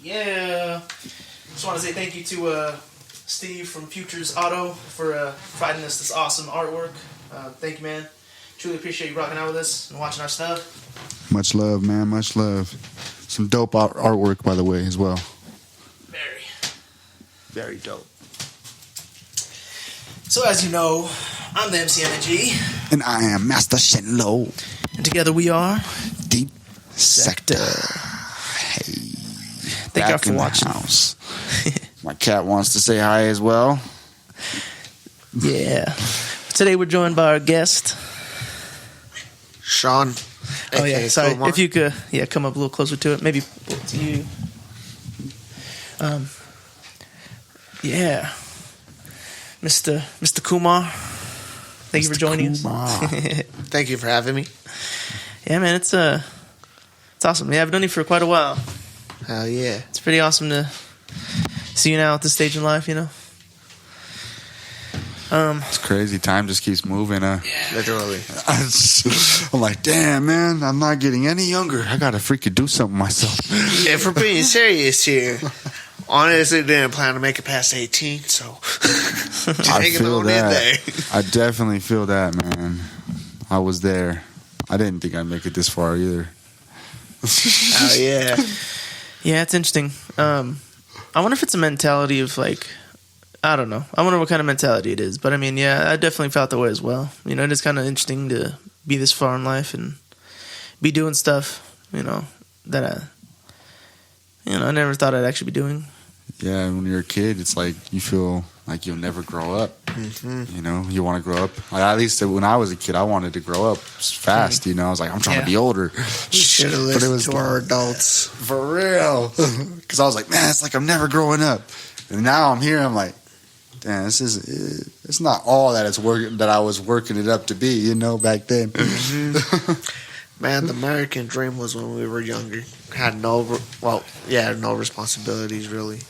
Yeah. Just want to say thank you to Steve from Futures Auto for providing us this awesome artwork. Thank you, man. Truly appreciate you rocking out with us and watching our stuff. Much love, man. Much love. Some dope artwork, by the way, as well. Very dope. So, as you know, I'm the MC Energy. And I am Master Shenlo. And together we are Deep Sector. Hey. Thank y'all for watching. House. My cat wants to say hi as well. Yeah. Today we're joined by our guest, Sean. Oh yeah, sorry. Kumar. If you could, come up a little closer to it. Maybe to you. Yeah, Mr. Kumar. Thank you for joining us. Thank you for having me. Yeah, man, it's awesome. Yeah, I've known you for quite a while. Hell yeah. It's pretty awesome to see you now at this stage in life. It's crazy. Time just keeps moving. Yeah, literally. I'm like, damn, man, I'm not getting any younger. I gotta freaking do something myself. If we're being serious here, honestly, didn't plan to make it past 18, so I feel on that. in there. I definitely feel that, man. I was there. I didn't think I'd make it this far either. Oh yeah. Yeah, it's interesting. I wonder if it's a mentality of like, I don't know. I wonder what kind of mentality it is. But I mean, yeah, I definitely felt that way as well. It is kind of interesting to be this far in life and be doing stuff, that I never thought I'd actually be doing. Yeah, when you're a kid, it's like you feel like you'll never grow up. Mm-hmm. You want to grow up. Like, at least when I was a kid, I wanted to grow up fast. I was like, I'm trying to be older. You should have listened to our adults. For real. Because I was like, man, it's like I'm never growing up. And now I'm here, I'm like, damn, it's not all that that I was working it up to be, back then. Mm-hmm. Man, the American dream was when we were younger. Had no responsibilities, really.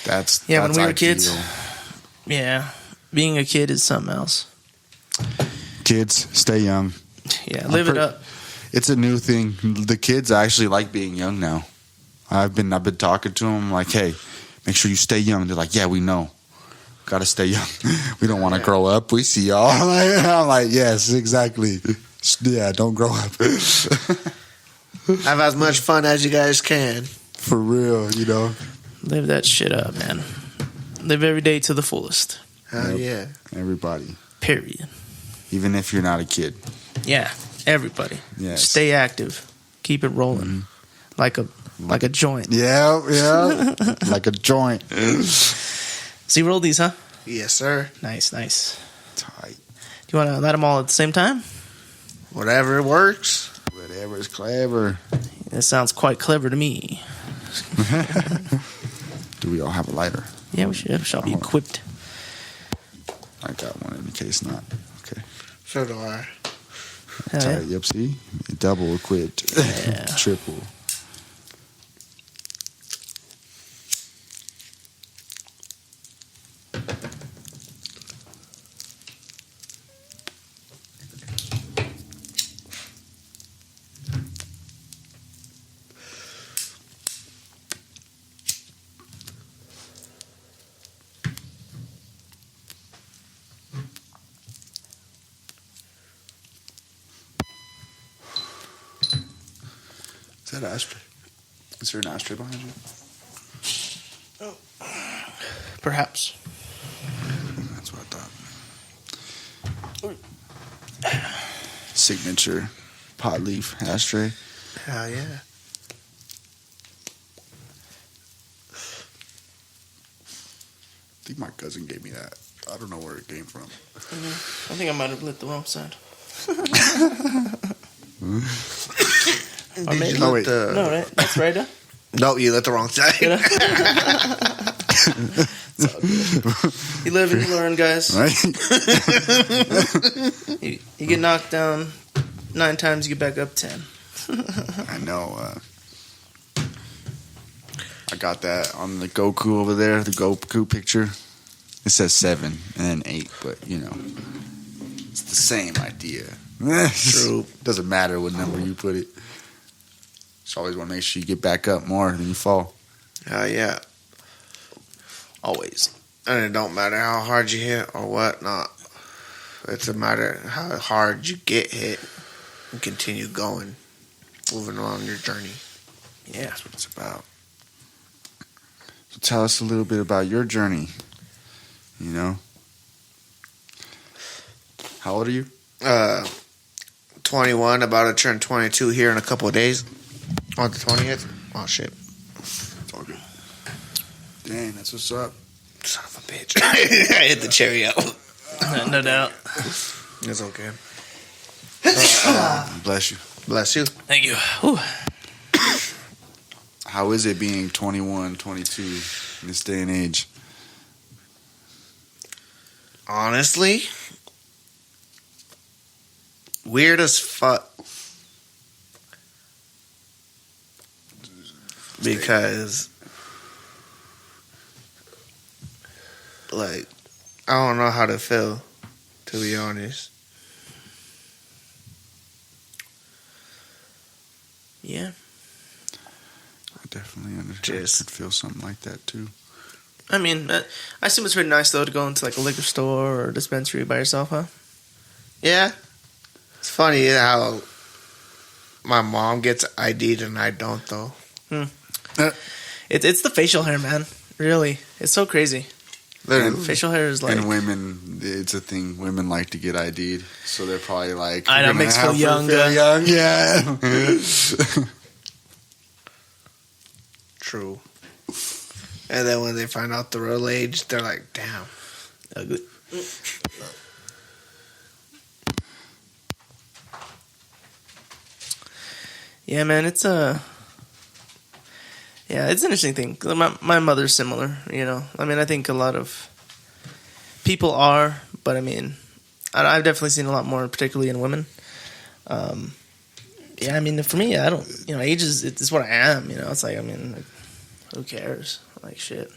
That's when we were ideal. kids. Yeah, being a kid is something else. Kids, stay young. Yeah, live it up. It's a new thing. The kids actually like being young now. I've been talking to them like, hey, make sure you stay young. They're like, yeah, we know. Got to stay young. We don't want to grow up. We see y'all. I'm like, yes, exactly. Yeah, don't grow up. Have as much fun as you guys can. For real, Live that shit up, man. Live every day to the fullest. Hell yeah. Everybody. Period. Even if you're not a kid. Yeah, everybody. Yes. Stay active. Keep it rolling. Mm-hmm. Like a joint. Yeah. Like a joint. So you rolled these, huh? Yes, sir. Nice. Tight. Do you want to let them all at the same time? Whatever works. Whatever is clever. That sounds quite clever to me. Do we all have a lighter? Yeah, we shall be equipped. I got one in case not. Okay. So do I. Yeah. Yep, see? Double equipped. Yeah. Triple. Is that an ashtray? Is there an ashtray behind you? Oh. Perhaps. That's what I thought. Signature pot leaf ashtray. Hell yeah. I think my cousin gave me that. I don't know where it came from. Mm-hmm. I think I might have lit the wrong side. Or maybe. No, wait. No, right? That's right, huh? No, you lit the wrong side. It's all good. You live and you learn, guys. Right? You get knocked down 9 times, you get back up 10. I know. I got that on the Goku over there, the Goku picture. It says 7 and then 8, but it's the same idea. True. Doesn't matter what number you put it. Just always want to make sure you get back up more than you fall. Yeah. Always. And it don't matter how hard you hit or whatnot. It's a matter how hard you get hit and continue going, moving on your journey. Yeah. That's what it's about. So tell us a little bit about your journey. You know? How old are you? 21, about to turn 22 here in a couple of days. On the 20th. Oh, shit. It's all good. Dang, that's what's up. Son of a bitch. I hit the cherry out. No doubt. It's okay. Bless you. Bless you. Thank you. Whew. How is it being 21, 22 in this day and age? Honestly, weird as fuck. Because, like, I don't know how to feel, to be honest. Yeah. I definitely understand. Just- I could feel something like that too. I mean, I assume it's pretty nice though to go into like a liquor store or a dispensary by yourself, huh? Yeah. It's funny how my mom gets ID'd and I don't, though. It's the facial hair, man. Really, it's so crazy. Literally. Facial hair is like And women, it's a thing. Women like to get ID'd, so they're probably like, I know, "We're gonna makes feel have her young, feel young." Yeah. True. And then when they find out the real age, they're like, damn. ugly. Yeah, man, it's it's an interesting thing. My mother's similar, you know. I mean, I think a lot of people are, but I mean, I've definitely seen a lot more, particularly in women. Yeah, I mean, for me, I don't, you know, age is it's what I am, you know. It's like, I mean, like, who cares? Like, shit.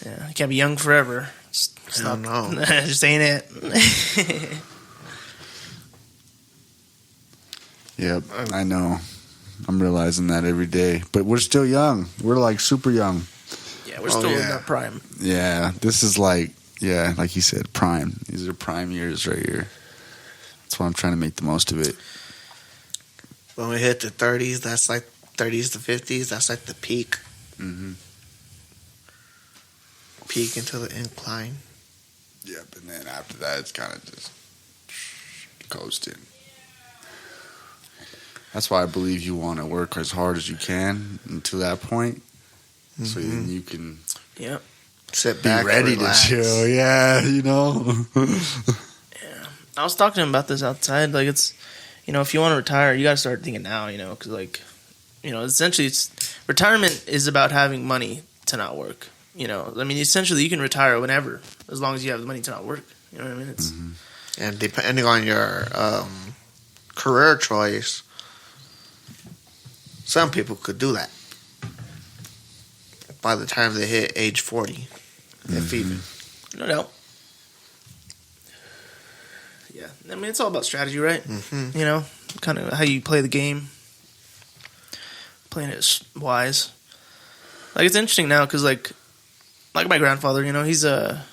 Yeah, you can't be young forever. Just Hell not, no. just ain't it. Yep, I know. I'm realizing that every day. But we're still young. We're like super young. Yeah, we're still in yeah. that prime. Yeah, this is like, yeah, like you said, prime. These are prime years right here. That's why I'm trying to make the most of it. When we hit the 30s, that's like 30s to 50s, that's like the peak. Mm-hmm. Peak into the incline. Yep, and then after that, it's kind of just coasting. That's why I believe you want to work as hard as you can until that point, so then you can Yeah. Sit be back, ready relax. to chill. Yeah, you know. Yeah. I was talking to him about this outside. Like, it's, you know, if you want to retire, you got to start thinking now, you know, because, like, you know, essentially, retirement is about having money to not work. You know, I mean, essentially, you can retire whenever, as long as you have the money to not work. You know what I mean? It's And depending on your career choice, some people could do that by the time they hit age 40, if even. no doubt. Yeah, I mean, it's all about strategy, right? Mm-hmm. You know, kind of how you play the game, playing it wise. Like, it's interesting now because, like my grandfather, you know, he's a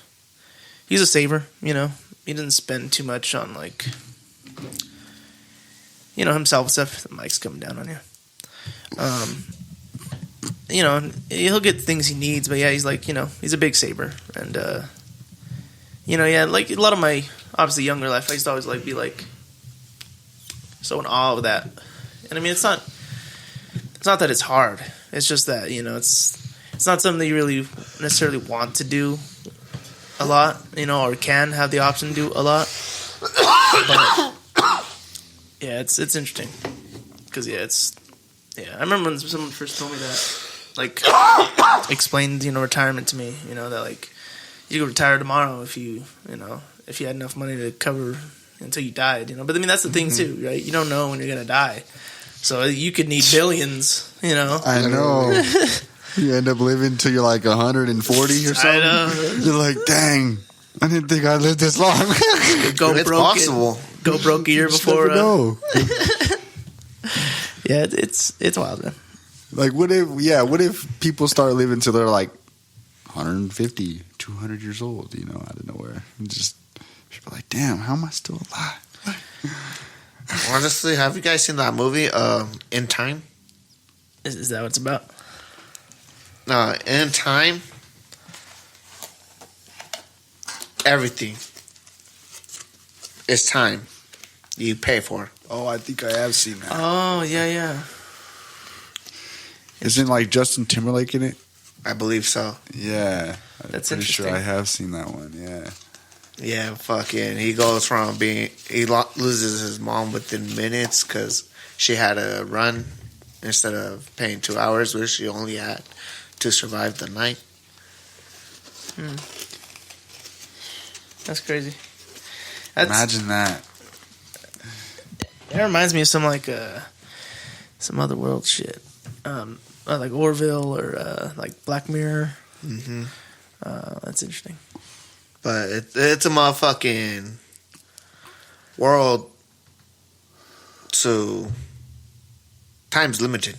saver. You know, he doesn't spend too much on, like, you know, himself and stuff. The mic's coming down on you. You know, he'll get things he needs, but yeah, he's like, you know, he's a big saver, and you know, yeah, like a lot of my obviously younger life, I used to always like be like so in awe of that, and I mean, it's not that it's hard, it's just that, you know, it's not something that you really necessarily want to do a lot, you know, or can have the option to do a lot, but yeah, it's interesting because yeah, I remember when someone first told me that, like, explained, you know, retirement to me, you know, that, like, you could retire tomorrow if you had enough money to cover until you died, you know. But, I mean, that's the thing, too, right? You don't know when you're going to die. So you could need billions, you know. I know. You end up living till you're like 140 or something. I know. You're like, dang, I didn't think I'd live this long. Go It's broke. possible. Go broke a year Just before. never know. Yeah, it's wild, man. Like, what if people start living till they're like 150, 200 years old, out of nowhere? And just people are like, damn, how am I still alive? Honestly, have you guys seen that movie, In Time? Is that what it's about? In Time, everything is time you pay for. Oh, I think I have seen that. Oh, yeah. Isn't like Justin Timberlake in it? I believe so. Yeah. That's pretty interesting. sure I have seen that one, yeah. Yeah, fucking. He goes from loses his mom within minutes because she had a run instead of paying 2 hours, which she only had to survive the night. That's crazy. Imagine that. That reminds me of some other world shit, like Orville or like Black Mirror. Mm-hmm. That's interesting. But it's a motherfucking world, so time's limited.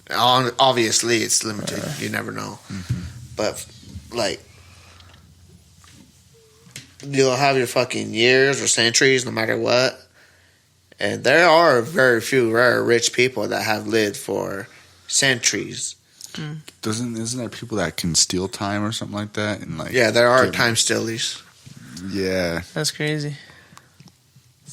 Obviously, it's limited. You never know. Mm-hmm. But, like, you'll have your fucking years or centuries, no matter what. And there are very few rare rich people that have lived for centuries. Isn't there people that can steal time or something like that? And Yeah, there are time stealers. Yeah. That's crazy.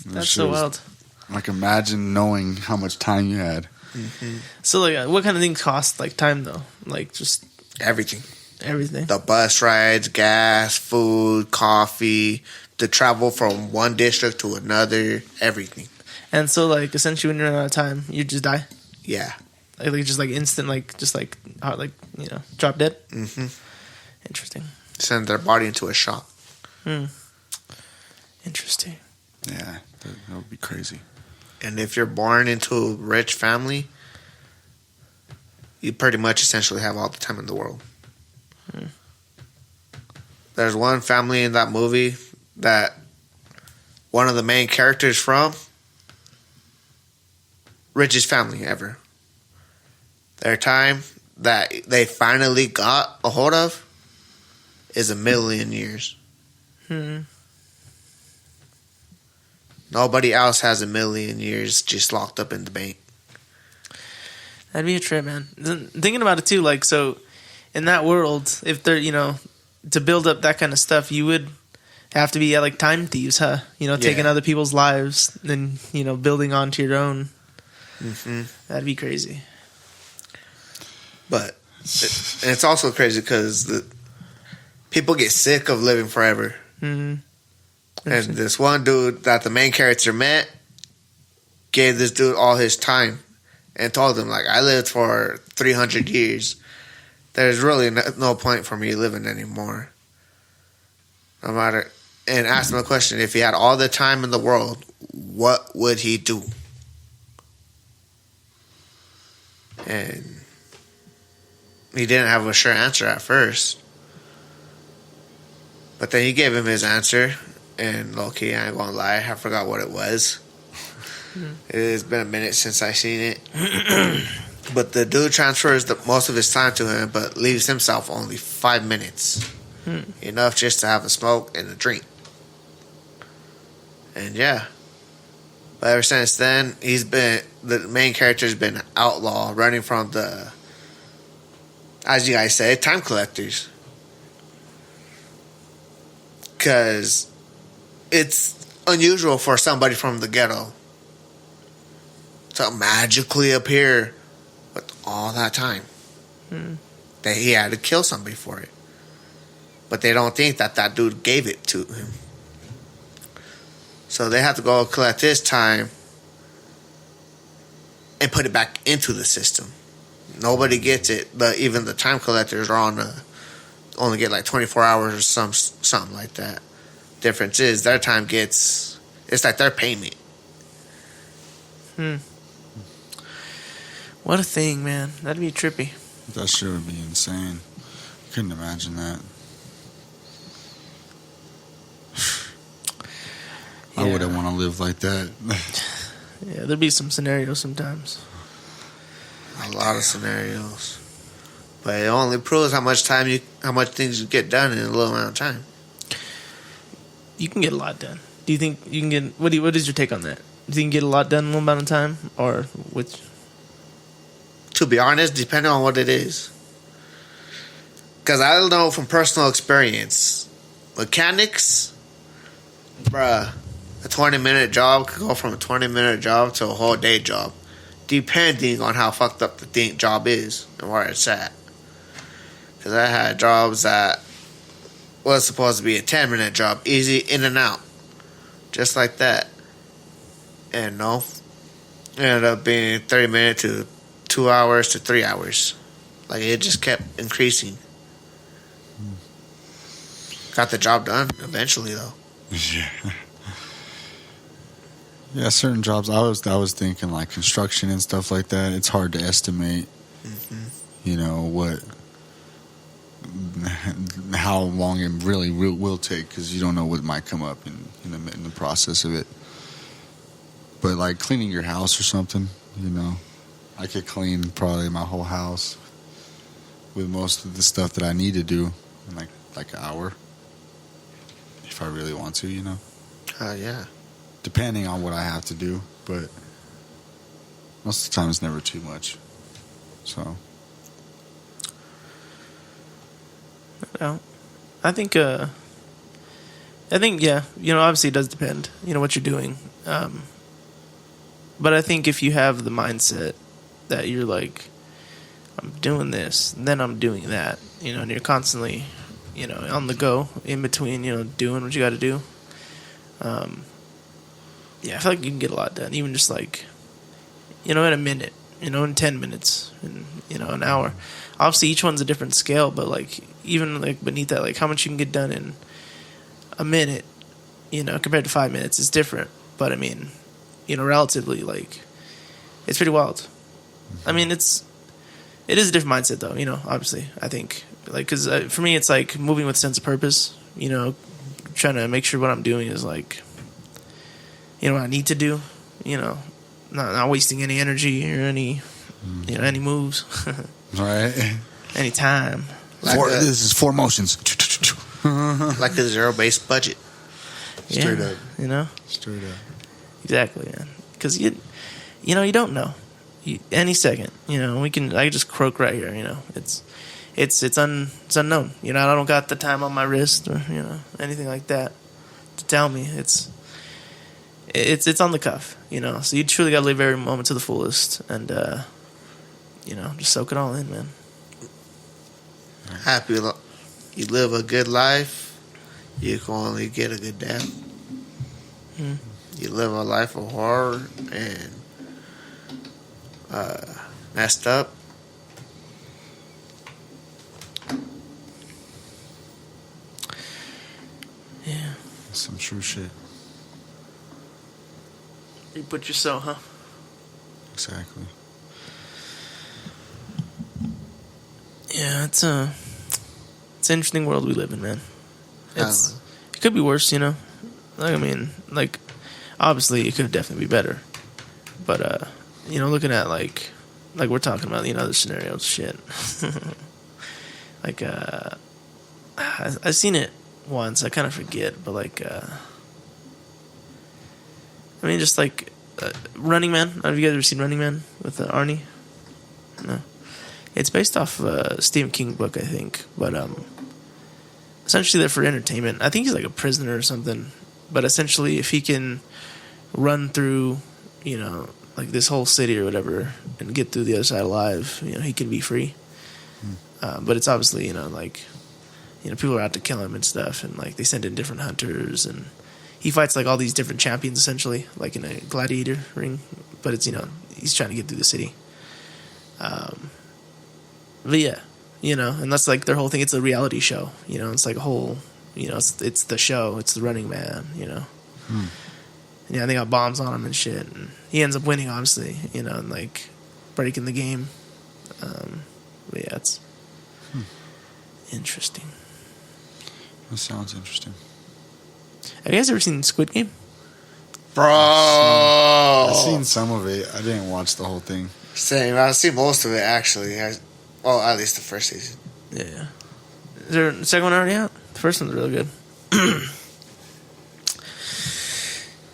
That's Sure so wild. Like, imagine knowing how much time you had. Mm-hmm. So, like, what kind of things cost, like, time, though? Like, just Everything. everything? The bus rides, gas, food, coffee, the travel from one district to another, everything. And so, like, essentially, when you're out of time, you just die? Yeah. Like just, like, instant, drop dead? Mm-hmm. Interesting. Send their body into a shock. Interesting. Yeah, that would be crazy. And if you're born into a rich family, you pretty much essentially have all the time in the world. There's one family in that movie that one of the main characters from, richest family ever. Their time that they finally got a hold of is 1,000,000 years. Nobody else has 1,000,000 years just locked up in the bank. That'd be a trip, man. Thinking about it, too, like, so in that world, if they're, to build up that kind of stuff, you would have to be, like, time thieves, huh? Taking other people's lives and, building onto your own. Mm-hmm. That'd be crazy. But it's also crazy because people get sick of living forever. Mm-hmm. And this one dude that the main character met gave this dude all his time and told him, like, I lived for 300 years. There's really no point for me living anymore. No matter. And asked him a question. If he had all the time in the world, what would he do? And he didn't have a sure answer at first. But then he gave him his answer. And low-key, I ain't gonna lie, I forgot what it was. It's been a minute since I seen it. But the dude transfers most of his time to him, but leaves himself only 5 minutes. Enough just to have a smoke and a drink. And yeah. But ever since then, the main character's been an outlaw, running from the, as you guys say, time collectors. Because it's unusual for somebody from the ghetto to magically appear with all that time. That he had to kill somebody for it. But they don't think that dude gave it to him. So they have to go collect his time and put it back into the system. Nobody gets it, but even the time collectors are only get like 24 hours or something like that. Difference is their time it's like their payment. What a thing, man. That'd be trippy. That shit would be insane. Couldn't imagine that. I Yeah. wouldn't want to live like that. Yeah, there'd be some scenarios sometimes. A lot of scenarios. But it only proves how much things you get done in a little amount of time. You can get a lot done. Do you think you can get? What is your take on that? Do you think you can get a lot done in a little amount of time, or which? To be honest, depending on what it is. Because I know from personal experience, mechanics, bruh, a 20-minute job could go from a 20-minute job to a whole day job, depending on how fucked up the job is and where it's at. Because I had jobs that was supposed to be a 10-minute job, easy in and out, just like that. And no, it ended up being 30 minutes to 2 hours to 3 hours. Like, it just kept increasing. Got the job done eventually, though. Yeah. Yeah, certain jobs. I was thinking like construction and stuff like that. It's hard to estimate. You know how long it really will take, because you don't know what might come up in the process of it. But like cleaning your house or something, I could clean probably my whole house with most of the stuff that I need to do in like an hour, if I really want to, Yeah. Depending on what I have to do, but most of the time it's never too much. So No. I think yeah, obviously it does depend, what you're doing. But I think if you have the mindset that you're like, I'm doing this, and then I'm doing that, and you're constantly, on the go in between, doing what you got to do. Yeah, I feel like you can get a lot done, even just like, in a minute, in 10 minutes, in, an hour. Obviously, each one's a different scale, but like, even like beneath that, like how much you can get done in a minute, compared to 5 minutes is different. But I mean, relatively, like, it's pretty wild. I mean, it is a different mindset, though, obviously, I think. Like, because for me, it's like moving with a sense of purpose, trying to make sure what I'm doing is like, what I need to do, not wasting any energy or any, any moves. right, any time. This is 4 motions. Like a zero-based budget. Straight up. Straight up. Exactly, man. Because you don't know. Any second, I can just croak right here. It's unknown. I don't got the time on my wrist or anything like that to tell me. It's on the cuff. So you truly gotta live every moment to the fullest, and just soak it all in, man. Happy you live a good life, you can only get a good death. You live a life of horror and messed up, yeah. Some true shit. You put yourself, huh? Exactly. Yeah, it's an interesting world we live in, man. It could be worse, Like, I mean, like, obviously it could definitely be better. But looking at like we're talking about, other scenarios, shit. Like, I've seen it once. I kind of forget, but like, I mean, just like Running Man. Have you guys ever seen Running Man with Arnie? No. It's based off a Stephen King book, I think. But essentially, they're for entertainment. I think he's like a prisoner or something. But essentially, if he can run through, like this whole city or whatever, and get through the other side alive, he can be free. But it's obviously, like, people are out to kill him and stuff, and like they send in different hunters, and he fights like all these different champions essentially, like in a gladiator ring. But it's he's trying to get through the city. But yeah, and that's like their whole thing. It's a reality show, it's like a whole, it's the show, it's the Running Man, And yeah, they got bombs on him and shit, and he ends up winning, obviously, and like breaking the game. But yeah, it's interesting. That sounds interesting. Have you guys ever seen Squid Game? Bro. I seen some of it. I didn't watch the whole thing. Same. I've seen most of it, actually. Well, at least the first season. Yeah. Is there a second one already out? The first one's really good.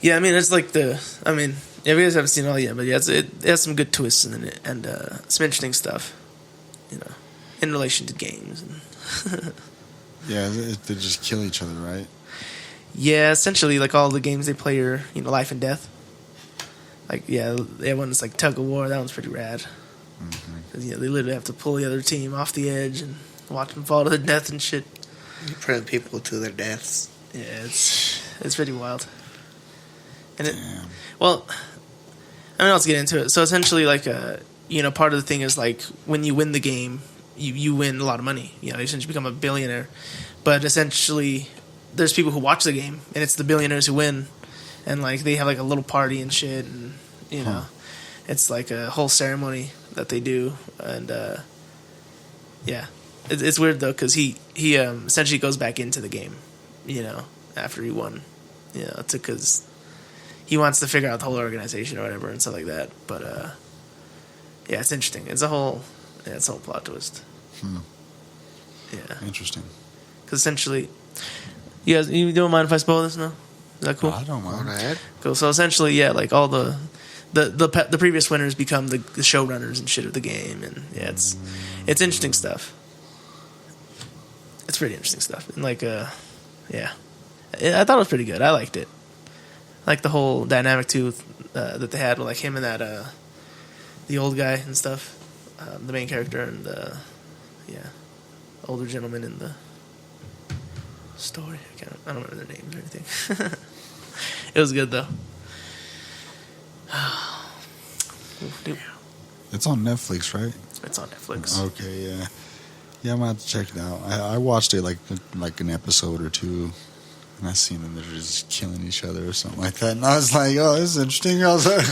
Yeah, I mean, it's like I mean, yeah, we guys haven't seen it all yet, but yeah, it has some good twists in it and some interesting stuff, you know, in relation to games. And Yeah, they just kill each other, right? yeah, essentially, like all the games they play are, you know, life and death. Like, yeah, that one's like tug of war. That one's pretty rad. Because, you know, they literally have to pull the other team off the edge and watch them fall to their death and shit. You putting people to their deaths. Yeah, it's pretty wild. And Damn. well, I mean, let's get into it. So essentially, like, you know, part of the thing is like when you win the game, you win a lot of money. You know, you essentially become a billionaire. But essentially, there's people who watch the game, and it's the billionaires who win, and like they have like a little party and shit, and you know, it's like a whole ceremony that they do, and yeah, it's weird though because he essentially goes back into the game, you know, after he won, you know, because he wants to figure out the whole organization or whatever and stuff like that. But yeah, it's interesting. It's a whole plot twist. Yeah, Interesting. because essentially, you don't mind if I spoil this now? Is that cool? I don't Go mind. ahead. Cool. So essentially, yeah, like all the previous winners become the showrunners and shit of the game, and yeah, it's interesting stuff. It's pretty interesting stuff, and like yeah, I thought it was pretty good. I liked it. I like the whole dynamic too that they had with like him and that the old guy and stuff, the main character and the older gentleman in the story. I don't remember their names or anything. It was good though. It's on Netflix, right? It's on Netflix. Okay, yeah. Yeah, I'm gonna have to check it out. I watched it like an episode or two, and I seen them, they're just killing each other or something like that. And I was like, oh, this is interesting. I was like,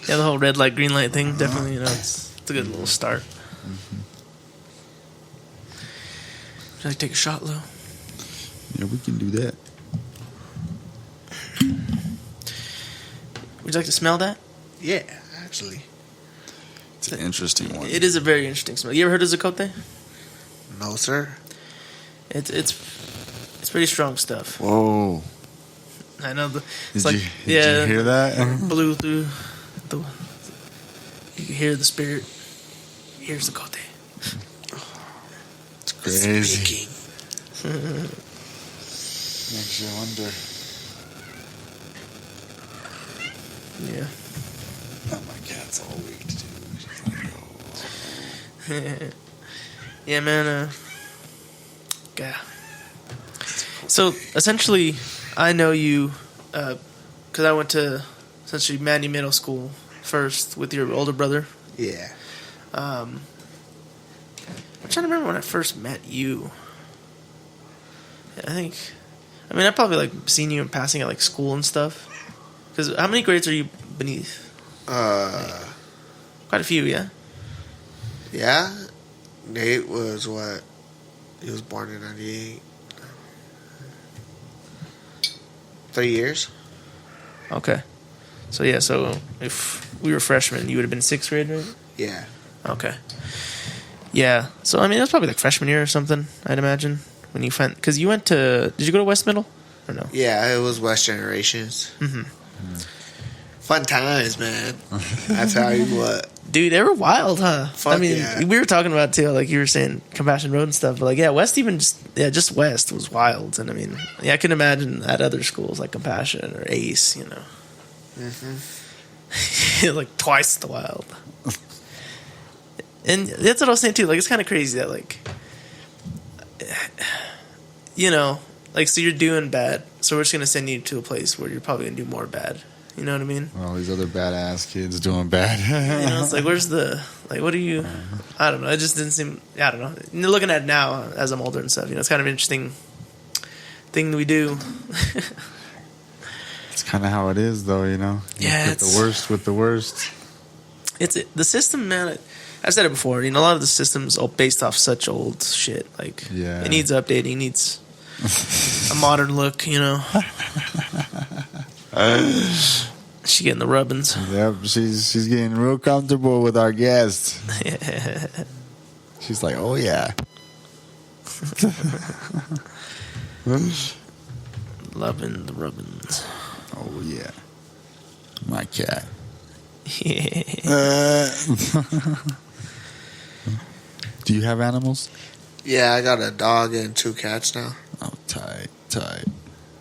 Yeah, the whole red light, green light thing, definitely, you know, it's a good little start. Would you like to take a shot, Lou? yeah, we can do that. Would you like to smell that? Yeah, actually. It's an interesting one. It is a very interesting smell. You ever heard of Zacote? No, sir. It's pretty strong stuff. Whoa. I know. It's Did you hear that? Blew through the. You can hear the spirit. Here's Zacote. It's crazy. Speaking. Makes you wonder. Yeah. Oh, my cat's all weak too. She's like, oh. Yeah, man. Yeah. So essentially, I know you because I went to essentially Manny Middle School first with your older brother. Yeah. I'm trying to remember when I first met you. Yeah, I probably like seen you in passing at like school and stuff. Because how many grades are you beneath? Quite a few, yeah. Yeah. Nate was what? He was born in 98. 3 years. Okay. So yeah, so if we were freshmen, you would have been 6th grade, right? Yeah. Okay. Yeah. So I mean, it was probably like freshman year or something, I'd imagine. When you went, because you went to, did you go to West Middle or no? Yeah, it was West Generations. Fun times, man. I tell you what. Dude, they were wild, huh? Fuck I mean, yeah. we were talking about too, like you were saying, Compassion Road and stuff. But like, yeah, West just West was wild, and I mean, yeah, I can imagine at other schools like Compassion or Ace, you know, like twice the wild. And that's what I was saying too. Like, it's kind of crazy that like, you know, like, so you're doing bad, so we're just gonna send you to a place where you're probably gonna do more bad. You know what I mean? All these other badass kids doing bad. You know, it's like, where's the, like, what do you, I don't know. It just didn't seem, I don't know. Looking at it now as I'm older and stuff, you know, it's kind of an interesting thing we do. It's kind of how it is, though, you know? Yeah, With the worst with the worst. It's the system, man. I've said it before, you know, a lot of the systems are based off such old shit. Like, Yeah. it needs updating, it needs a modern look, you know? She getting the rubbins. Yep, she's getting real comfortable with our guests. She's like, oh yeah. Loving the rubbins. Oh yeah. My cat. Do you have animals? Yeah, I got a dog and 2 cats now. Oh, tight.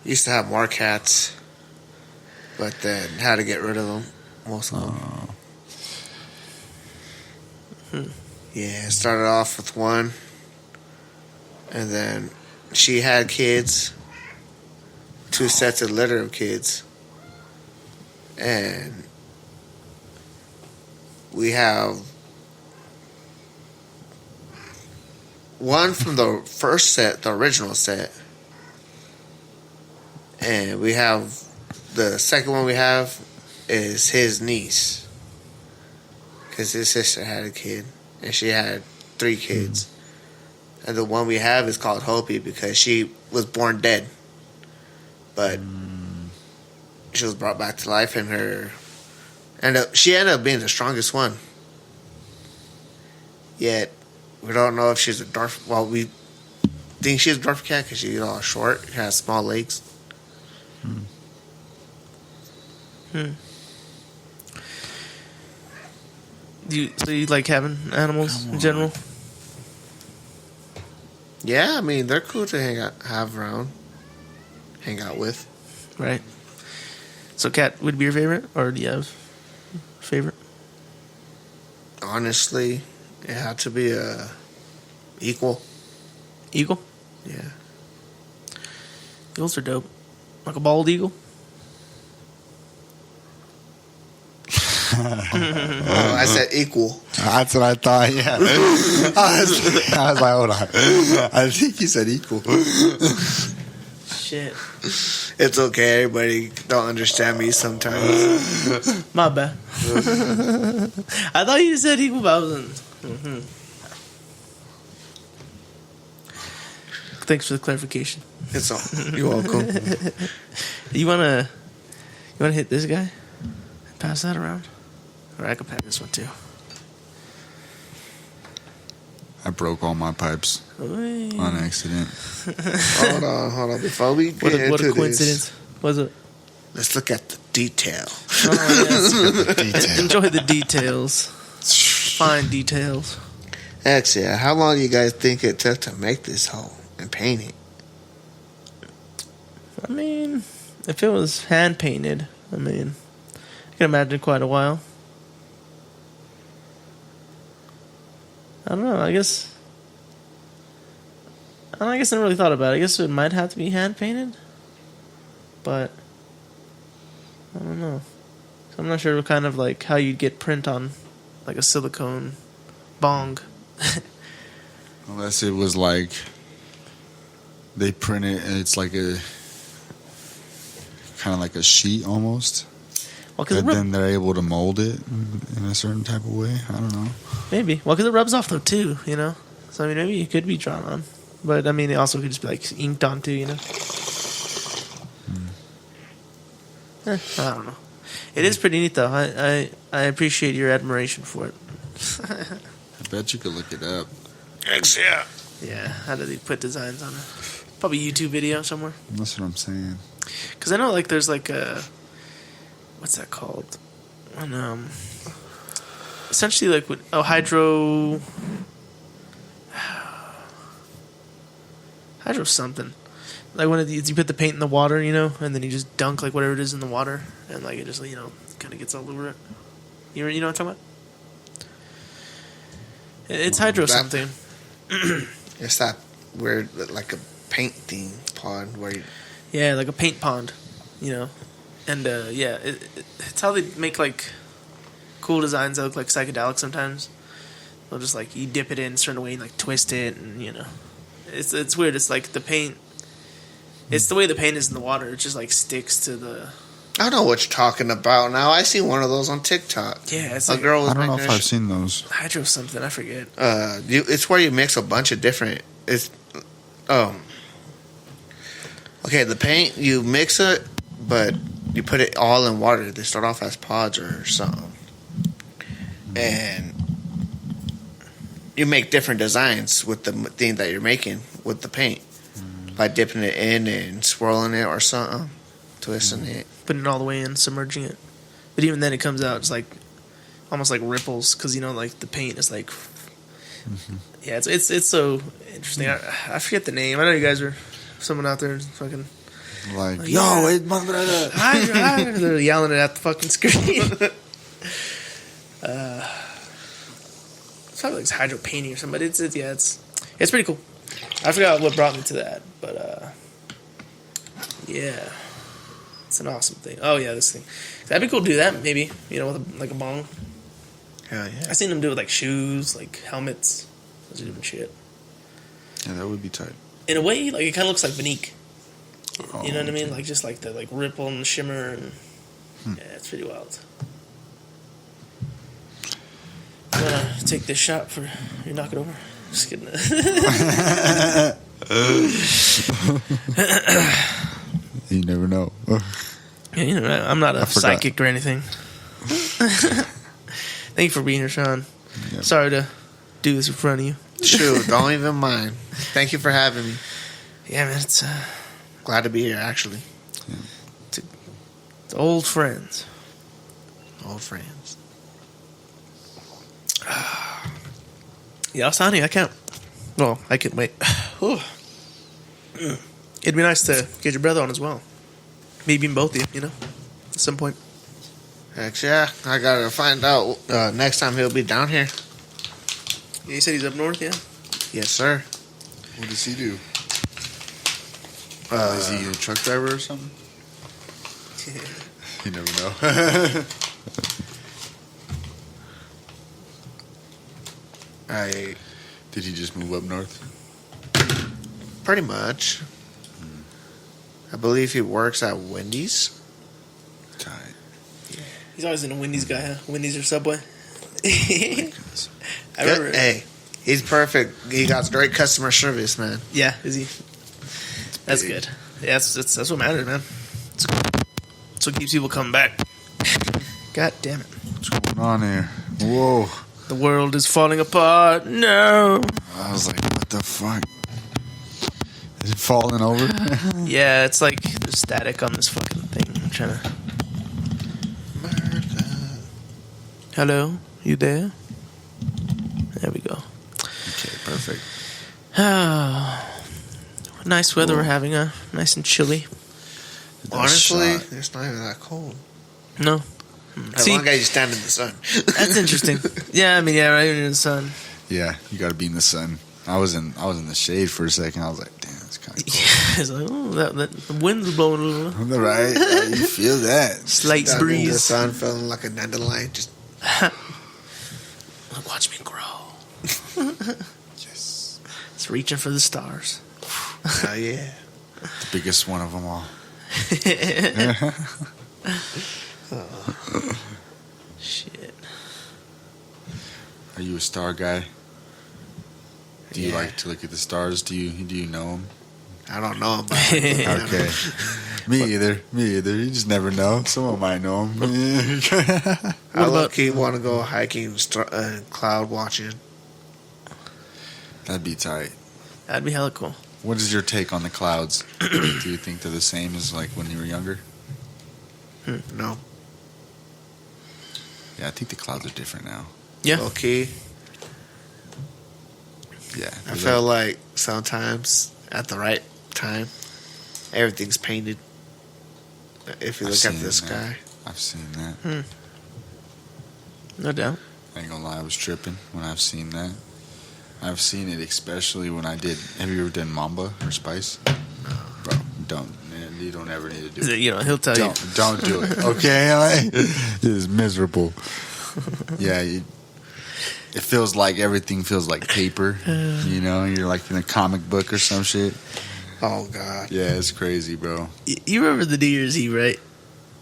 Used to have more cats, but then had to get rid of them. Most of them. Yeah, started off with 1, and then she had kids, 2 sets of litter of kids, and we have 1 from the first set, the original set, and we have the second one we have is his niece, because his sister had a kid and she had 3 kids, and the one we have is called Hopi because she was born dead, but she was brought back to life, and she ended up being the strongest one. Yet we don't know if she's a dwarf. Well, we think she's a dwarf cat because she's all short, has small legs. So you like having animals in general? Yeah, I mean they're cool to hang out with. Right. So cat would be your favorite, or do you have a favorite? Honestly, it had to be a equal. Eagle? Yeah. Eagles are dope. Like a bald eagle? Oh, I said equal. That's what I thought, yeah. I was like, hold on. I think you said equal. Shit. It's okay. Everybody don't understand me sometimes. My bad. I thought you said equal, but I wasn't. Thanks for the clarification. It's all. You're welcome. You wanna hit this guy? Pass that around? Or I could pass this one too. I broke all my pipes on accident. Hold on. Before we get What into a coincidence. this, Was it? let's look at the detail. Oh, yes. Detail. Enjoy the details. Fine details. Actually, how long do you guys think it took to make this hole and paint it? I mean, if it was hand painted, I can imagine quite a while. I don't know. I guess I never really thought about it. I guess it might have to be hand painted, but I don't know. So I'm not sure what kind of like how you'd get print on like a silicone bong. Unless it was like they print it and it's like a kind of like a sheet almost. Well, And then they're able to mold it in a certain type of way. I don't know. maybe. Well, because it rubs off though too, you know. So maybe it could be drawn on, but it also could just be like inked on too, you know. I don't know. It is pretty neat though. I appreciate your admiration for it. I bet you could look it up. Yeah. Yeah, how do they put designs on it? Probably YouTube video somewhere. That's what I'm saying. Because I know like there's like a what's that called? When, essentially like hydro something. Like when you put the paint in the water, you know, and then you just dunk like whatever it is in the water, and like it just kind of gets all over it. You know what I'm talking about? It's hydro something. It's that weird, like a painting pond where you... Yeah, like a paint pond, you know. And yeah, it's how they make like cool designs that look like psychedelic sometimes. They'll just like you dip it in a certain way and like twist it, and you know, it's weird. It's like the paint. It's the way the paint is in the water. It just like sticks to the. I don't know what you're talking about now. I seen one of those on TikTok. Yeah, it's a like girl was I don't know if making I've seen those. hydro something. I forget. it's where you mix a bunch of different. Okay, the paint you mix it, but you put it all in water. They start off as pods or something, and you make different designs with the thing that you're making with the paint by dipping it in and swirling it or something, twisting it. Putting it all the way in, submerging it. But even then, it comes out, it's like almost like ripples, because, you know, like the paint is like, yeah, it's so interesting. I forget the name. I know you guys are, someone out there is fucking Like, Like, yo, yeah. it's my brother. they're yelling it at the fucking screen. It's probably like hydro painting or something, but it's pretty cool. I forgot what brought me to that, but yeah, it's an awesome thing. Oh yeah, this thing, that'd be cool to do that maybe, you know, with like a bong. Hell yeah. I seen them do it with like shoes, like helmets, those are different shit. Yeah, that would be tight. In a way, like it kind of looks like Vanique. Oh, You know what I mean? Like just like the like ripple and the shimmer, and yeah, it's pretty wild. You wanna take this shot for you knock it over? Just kidding. You never know. Yeah, you know, I'm not a I forgot. psychic or anything. Thank you for being here, Sean. Yep. Sorry to do this in front of you. Shoot, don't even mind. Thank you for having me. Yeah, man, it's Glad to be here, actually. it's old friends. Old friends. Yeah, I'll sign you. I can't. Well, I can wait. Whew. It'd be nice to get your brother on as well. Maybe even both of you, you know, at some point. Heck yeah. I gotta find out next time he'll be down here. Yeah, you said he's up north, yeah? Yes, sir. What does he do? Uh, Is he a truck driver or something? You never know. Did he just move up north? Pretty much. I believe he works at Wendy's. Tight. He's always in a Wendy's guy, huh? Wendy's or Subway? I remember. Hey, he's perfect. He got great customer service, man. Yeah, is he? That's good. Yeah, that's what matters, man. That's what keeps people coming back. God damn it. What's going on here? Whoa. The world is falling apart. No. I was like, what the fuck? Is it falling over? Yeah, it's like there's static on this fucking thing. I'm trying to. Hello? You there? There we go. Okay, perfect. Nice weather we're having, nice and chilly. Honestly, shot. it's not even that cold. No. As long as you stand in the sun. That's interesting. Yeah, I mean, yeah, right in the sun. Yeah, you got to be in the sun. I was in the shade for a second. I was like, damn, it's kind of cold. Yeah, it's like, oh, that the wind's blowing a little. Right? Yeah, you feel that. Slight Stand in the breeze. sun, feeling like a dandelion. Just Look, watch me grow. Yes. It's reaching for the stars. oh yeah. The biggest one of them all. Shit. Are you a star guy? Do you Yeah. like to look at the stars? Do you know them? I don't know about it. Okay. Me either. You just never know. Someone might know them. I What about- low-key want to go hiking and cloud watching. That'd be tight. That'd be hella cool. What is your take on the clouds? Do you think they're the same as like when you were younger? No. Yeah, I think the clouds are different now. Yeah. Low-key. Yeah. I feel like sometimes at the right time, everything's painted. If you I've look at seen the that. sky. I've seen that. No doubt. I ain't gonna lie, I was tripping when I've seen that. I've seen it especially when I did. Have you ever done Mamba or Spice? Bro, don't. Man, you don't ever need to do it. You know, he'll tell you. Don't do it. Okay, like, it is miserable. Yeah, it feels like everything feels like paper. You know, you're like in a comic book or some shit. Oh, God. Yeah, it's crazy, bro. You remember the New Year's Eve, right?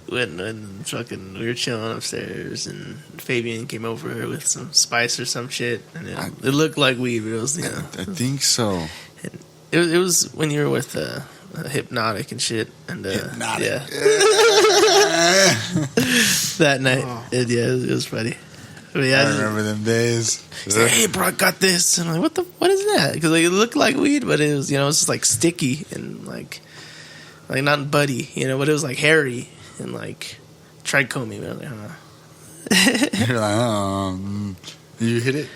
When fucking we were chilling upstairs and Fabian came over with some spice or some shit, and it looked like weed, but it was, you know, I think so. it was when you were with hypnotic and shit. And Hypnotic. yeah, that night, it was funny. But yeah, I remember them days. he's like, "Hey, bro, I got this." And I'm like, what is that? Because like, it looked like weed, but it was, it's just like sticky and like not buddy, but it was like hairy and like trichomy. But I was like, huh. You're like, you hit it?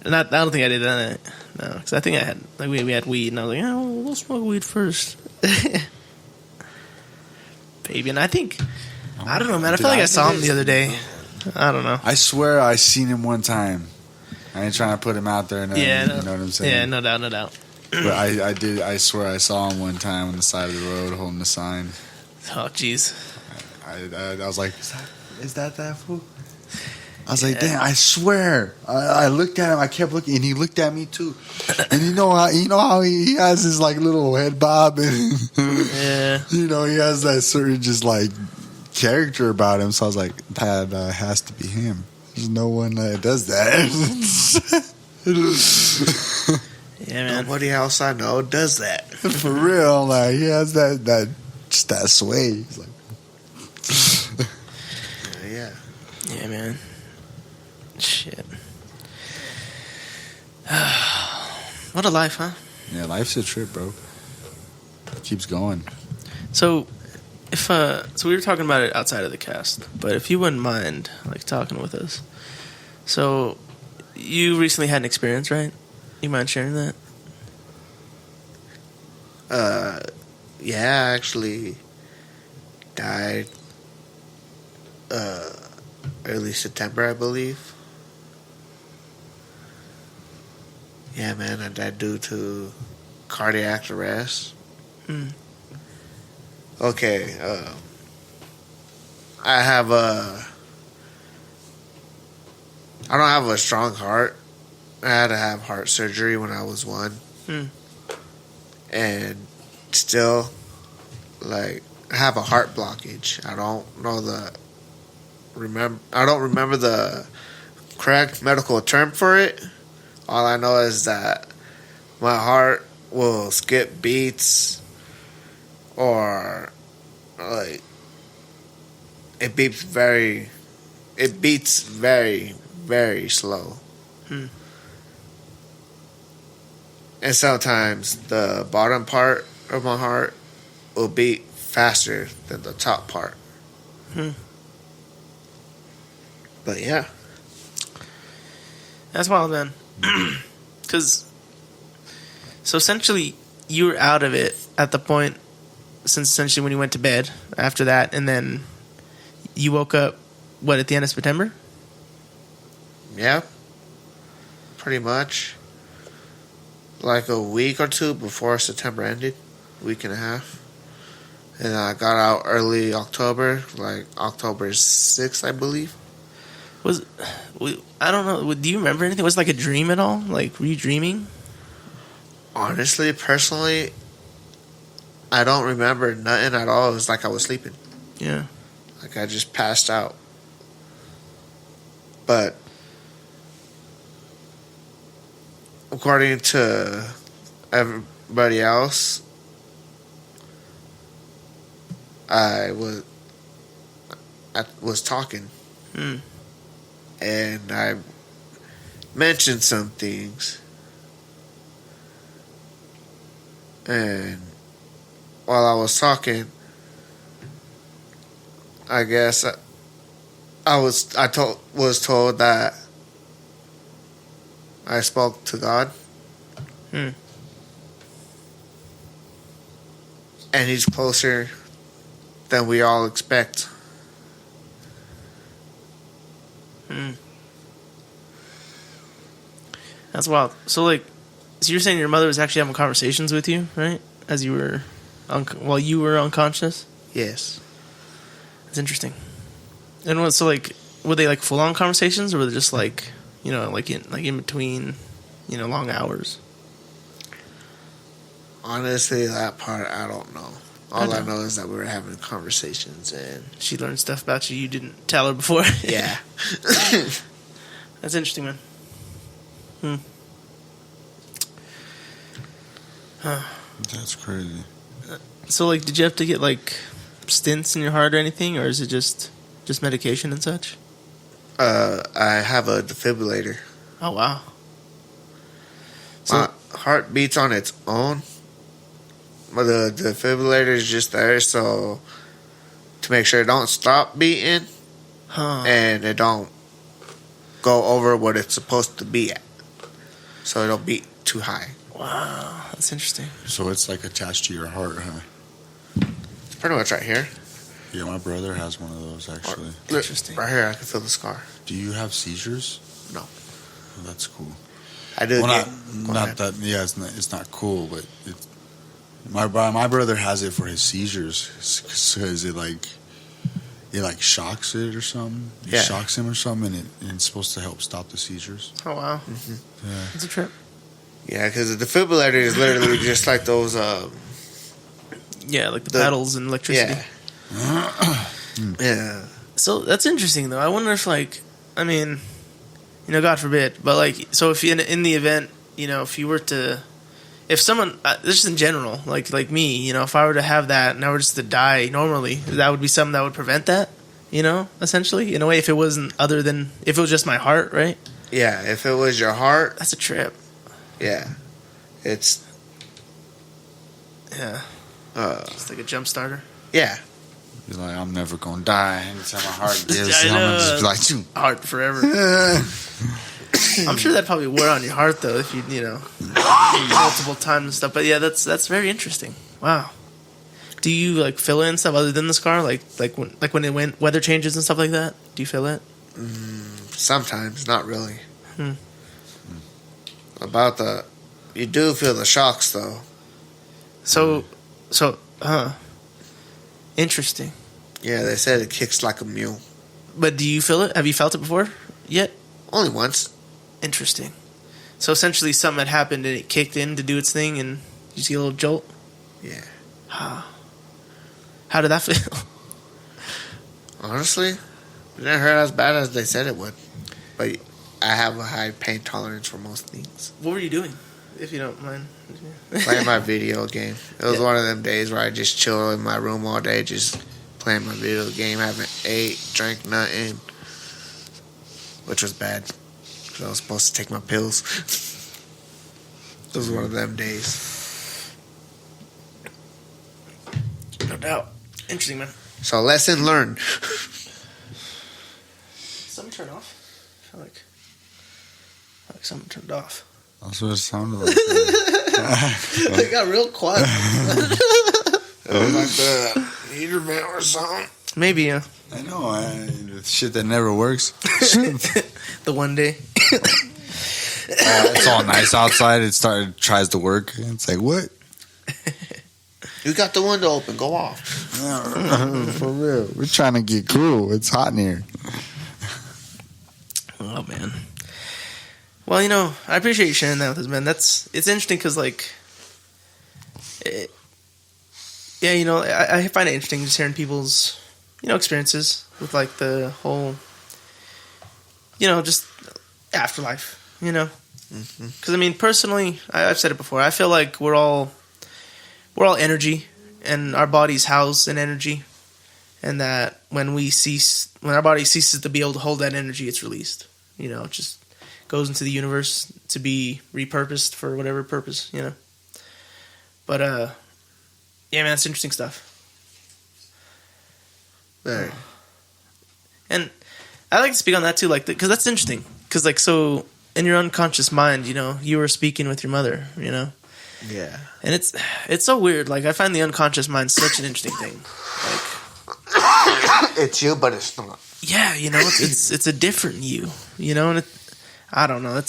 I don't think I did that. No, because I think I had we had weed, and I was like, we'll smoke weed first, baby. And I think I don't know, man. I feel like I saw him the other day. I don't know. I swear I seen him one time. I ain't trying to put him out there. You know what I'm saying? Yeah, no doubt. But I did. I swear I saw him one time on the side of the road holding the sign. Oh, jeez. I was like, is that fool? I was like, damn, I swear. I looked at him. I kept looking, and he looked at me too. And you know how he has his like little head bob, and yeah, he has that certain just like character about him. So I was like, that has to be him. There's no one that does that. yeah, man. Nobody else I know does that. For real, like he has that just that sway. He's like, yeah, man. Shit. What a life, huh? yeah, life's a trip, bro. Keeps going. So, so we were talking about it outside of the cast, but if you wouldn't mind, like, talking with us. So, you recently had an experience, right? You mind sharing that? Yeah, I actually died early September, I believe. Yeah, man, I died due to cardiac arrest. Okay, I don't have a strong heart. I had to have heart surgery when I was 1. And still, like, I have a heart blockage. I don't remember the correct medical term for it. All I know is that my heart will skip beats, or like it beats very, very slow. And sometimes the bottom part of my heart will beat faster than the top part. But yeah. That's wild, man. Because, so essentially, you were out of it at the point, since essentially when you went to bed after that, and then you woke up, at the end of September? Yeah. Pretty much. Like a week or two before September ended. Week and a half. And I got out early October, like October 6th, I believe. I don't know. Do you remember anything? Was it like a dream at all? Like, were you dreaming? Honestly, personally, I don't remember nothing at all. It was like I was sleeping. Yeah. Like I just passed out. But according to everybody else, I was talking. And I mentioned some things. And while I was talking, I guess I was told that I spoke to God. And he's closer than we all expect. That's wild. So, like, so you're saying your mother was actually having conversations with you, right? As you were, while you were unconscious? Yes. That's interesting. And so, like, were they, like, full-on conversations, or were they just, like, in between, long hours? Honestly, that part, I don't know. All I know is that we were having conversations, and she learned stuff about you didn't tell her before. Yeah. That's interesting, man. That's crazy. So, like, did you have to get like stents in your heart or anything, or is it just medication and such? I have a defibrillator. Oh wow. So, My heart beats on its own, but the defibrillator is just there so to make sure it don't stop beating and it don't go over what it's supposed to be at, so it don't beat too high. Wow, that's interesting. So it's like attached to your heart, huh? It's pretty much right here. Yeah, my brother has one of those actually. Interesting. Right here, I can feel the scar. Do you have seizures? No. Oh, that's cool. I do. Well, Go not ahead. that. Yeah, it's not cool, but my brother has it for his seizures because it shocks it or something. It Yeah. shocks him or something, and it's supposed to help stop the seizures. Oh wow, Yeah. it's a trip. Yeah, because the defibrillator is literally just like those. Yeah, like the The- pedals and electricity. Yeah. Yeah. So that's interesting, though. I wonder if, like, I mean, you know, God forbid, but like, so if you, in the event, you know, if you were to, if someone, just in general, like me, you know, if I were to have that and I were just to die normally, that would be something that would prevent that, you know, essentially, in a way, if it wasn't other than, if it was just my heart, right? Yeah. If it was your heart, That's a trip. yeah, it's Yeah. It's like a jump starter. yeah. He's like, I'm never gonna die. Anytime my heart gives, I I'm gonna know. just be like, "Choo." Heart forever. I'm sure that probably wore on your heart, though, if you know, multiple times and stuff. But yeah, that's very interesting. Wow. Do you like feel it and stuff other than the scar, like when it went weather changes and stuff like that? Do you feel it? Sometimes, not really. Hmm. You do feel the shocks though. So, interesting. Yeah, they said it kicks like a mule. But do you feel it? Have you felt it before yet? Only once. Interesting. So essentially, something had happened and it kicked in to do its thing, and you just get a little jolt. Yeah. How did that feel? Honestly, it didn't hurt as bad as they said it would. But I have a high pain tolerance for most things. What were you doing, if you don't mind? Playing my video game. It was Yeah. one of them days where I just chill in my room all day, just playing my video game. Haven't ate, drank nothing, which was bad. 'Cause I was supposed to take my pills. It was one of them days. No doubt. Interesting, man. So lesson learned. Something turned off. I feel like something turned off. That's what it sounded like. It got real quiet. It was like the heater vent or something. Maybe, I know, shit that never works. the one day. It's all nice outside. It tries to work. It's like, what? You got the window open. Go off. For real. We're trying to get cool. It's hot in here. Oh man. Well, you know, I appreciate you sharing that with us, man. It's interesting because, like, yeah, you know, I find it interesting just hearing people's, you know, experiences with like the whole, you know, just afterlife. You know, because I mean, personally, I've said it before. I feel like we're all energy, and our bodies house an energy, and that when our body ceases to be able to hold that energy, it's released. You know, it just goes into the universe to be repurposed for whatever purpose. You know, but yeah, man, it's interesting stuff. There. And I like to speak on that too, like, because that's interesting. Because, like, so in your unconscious mind, you know, you were speaking with your mother, you know, Yeah. and it's so weird. Like, I find the unconscious mind such an interesting thing. Like, It's you, but it's not. yeah, you know, it's a different you, you know, and I don't know, it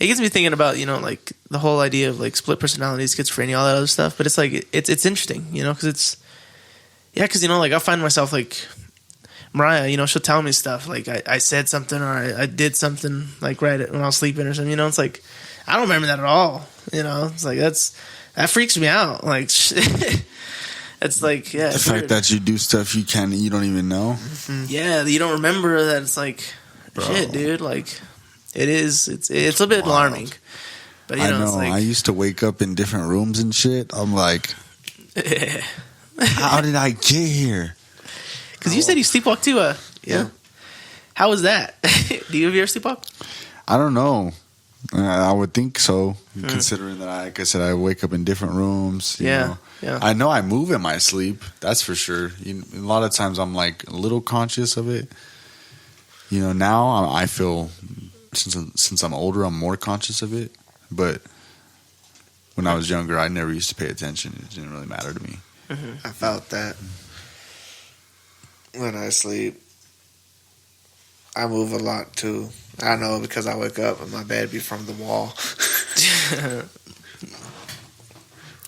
gets me thinking about, you know, like the whole idea of like split personality, schizophrenia, all that other stuff. But it's like it's interesting, you know, because you know, like I find myself like Mariah, you know, she'll tell me stuff like I said something or I did something like right when I was sleeping or something. You know, it's like I don't remember that at all. You know, it's like that freaks me out. Like it's like the fact that you do stuff you don't even know. Yeah, you don't remember that. It's like shit, dude. Like it's a bit alarming. But you know, I know. it's like I used to wake up in different rooms and shit. I'm like, How did I get here? Because you said you sleepwalk too. Yeah. How was that? Do you ever sleepwalk? I don't know. I would think so, considering that, like I said, I wake up in different rooms. You know. Yeah. I know I move in my sleep. That's for sure. A lot of times I'm like a little conscious of it. Now I feel since I'm older, I'm more conscious of it. But when I was younger, I never used to pay attention. It didn't really matter to me. I felt that when I sleep. I move a lot too. I know because I wake up and my bed be from the wall.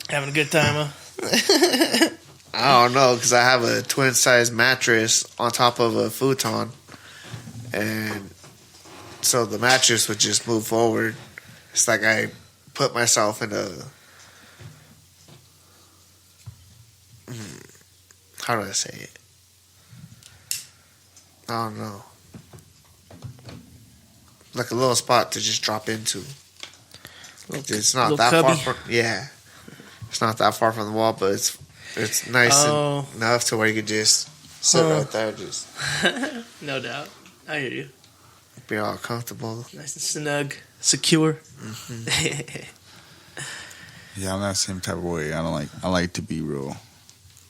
Having a good time, huh? I don't know because I have a twin size mattress on top of a futon, and so the mattress would just move forward. It's like I put myself in a how do I say it? I don't know. Like a little spot to just drop into. It's not that cubby. far from it's not that far from the wall, but it's nice enough to where you could just sit right there, just No doubt. I hear you. be all comfortable. Nice and snug, secure. Yeah, I'm that same type of way. I like to be real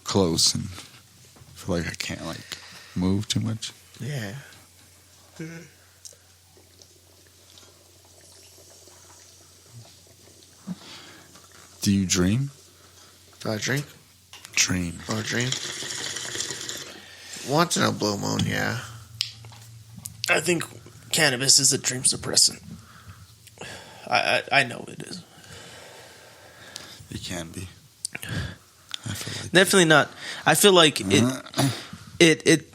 close and feel like I can't like move too much. Yeah. Do you dream? Do I drink Dream. or dream? Once in a blue moon, yeah. I think cannabis is a dream suppressant. I know it is. It can be. I feel like Definitely not. I feel like it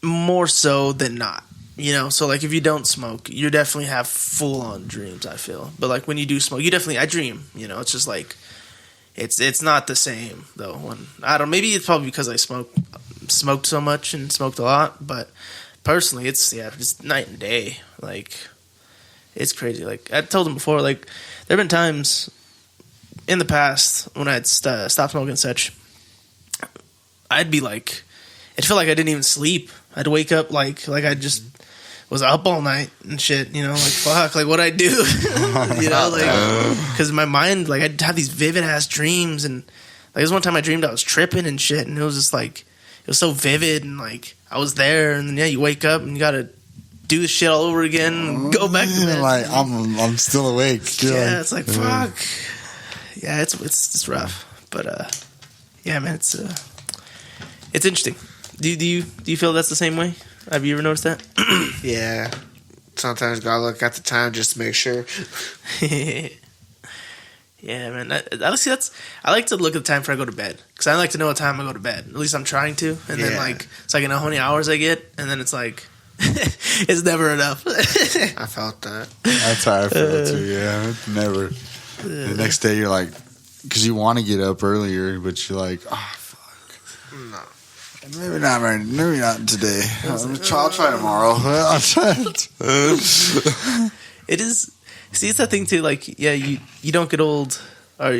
more so than not. So like if you don't smoke, you definitely have full on dreams, I feel. But like when you do smoke, I dream, it's just like it's not the same though. Maybe it's probably because I smoked so much and smoked a lot, but personally it's night and day. Like it's crazy. Like I told him before, like there've been times in the past when I'd stopped smoking and such, I'd be like, it felt like I didn't even sleep. I'd wake up like I just was up all night and shit, like fuck, like what'd I do? Because my mind, like I'd have these vivid ass dreams, and like there was one time I dreamed I was tripping and shit, and it was just like, it was so vivid, and like I was there, and then you wake up and you gotta do the shit all over again and go back to bed. like I'm still awake. Yeah, it's like fuck. Yeah, it's rough, but yeah, man, it's interesting. Do you feel that's the same way? Have you ever noticed that? Yeah. Sometimes gotta look at the time just to make sure. Yeah, man. Honestly, I like to look at the time before I go to bed, because I like to know what time I go to bed. At least I'm trying to, and then like so I can know how many hours I get, and then it's like it's never enough. I felt that. That's how I feel too. Yeah, never. The next day you're like, because you want to get up earlier, but you're like, oh fuck, No. maybe not right. Maybe not today. I'll try tomorrow. I'll try it. It is. See, it's that thing too. Like, yeah, you don't get old, or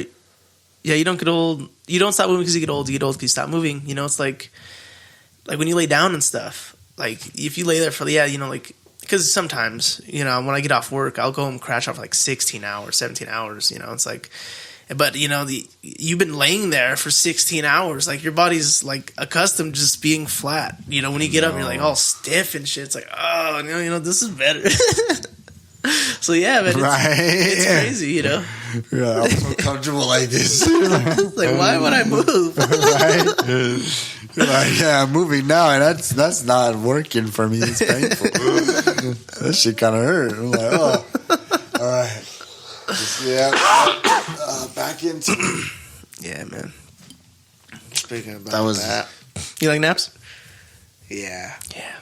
yeah, you don't get old. You don't stop moving because you get old. You get old because you stop moving. It's like when you lay down and stuff. Like if you lay there for like because sometimes when I get off work, I'll go home and crash off for like 16 hours, 17 hours. It's like. But you've been laying there for 16 hours. Like your body's like accustomed to just being flat. When you get up, you're like all stiff and shit. It's like, oh, this is better. So yeah, man, it's crazy. Yeah, I'm so comfortable like this. Like, why would I move? Right? You're like, yeah, I'm moving now, and that's not working for me. It's painful. That shit kind of hurt. I'm like, oh, all right. Back into Yeah, man. Speaking about that. You like naps? Yeah. Yeah.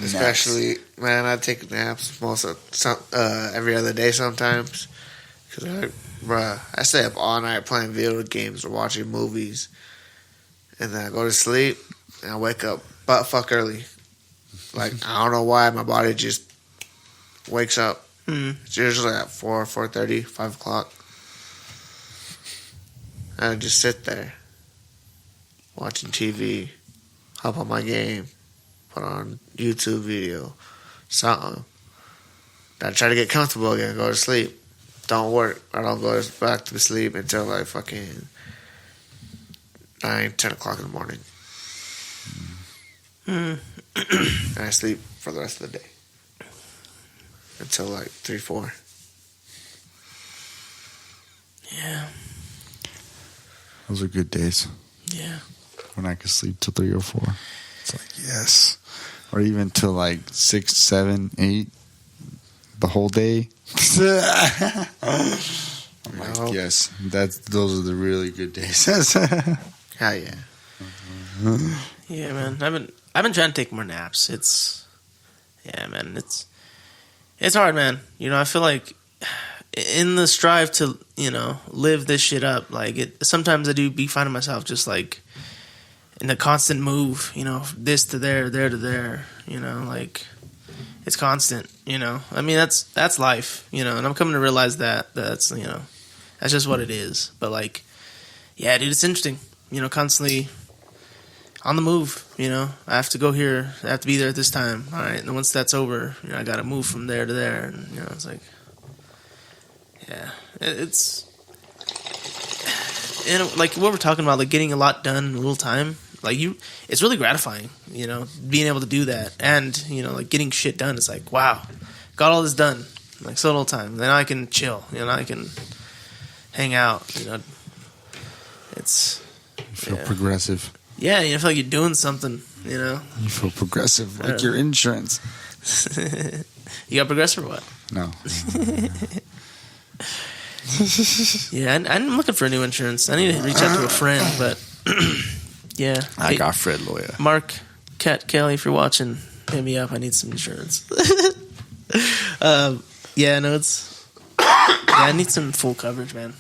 Especially, man, I take naps every other day sometimes. Because, I stay up all night playing video games or watching movies. And then I go to sleep, and I wake up butt fuck early. Like, I don't know why, my body just wakes up. It's usually at 4:30, 5 o'clock. I would just sit there watching TV, hop on my game, put on YouTube video, something. I try to get comfortable again, go to sleep. Don't work. I don't go back to sleep until like fucking 9, 10 o'clock in the morning. And I sleep for the rest of the day. Until like 3, 4. Yeah. Those are good days. Yeah. When I could sleep till 3 or 4. It's like, yes. Or even till like 6, 7, 8. The whole day. I'm like, yes. Those are the really good days. Hell yeah. Yeah, man. I've been trying to take more naps. It's hard, man. You know, I feel like in the strive to, you know, live this shit up, like sometimes I do be finding myself just like in a constant move, you know, this to there to there, you know, like it's constant, you know. I mean, that's life, you know, and I'm coming to realize that's, you know, that's just what it is. But like, yeah, dude, it's interesting, you know, constantly on the move, you know. I have to go here, I have to be there at this time. All right, and once that's over, you know, I got to move from there to there, and you know, it's like, yeah, it's, you know, like what we're talking about, like getting a lot done in real time. Like it's really gratifying, you know, being able to do that, and you know, like getting shit done. It's like, wow, got all this done, like so little time. Then I can chill, you know, I can hang out, you know. It's you feel progressive. Yeah, you feel like you're doing something, you know. You feel progressive, like your insurance. You got progressive or what? No. Yeah, I'm looking for a new insurance. I need to reach out to a friend, but yeah. I got Fred Lawyer. Mark, Kelly, if you're watching, hit me up. I need some insurance. Yeah, no, it's... Yeah, I need some full coverage, man.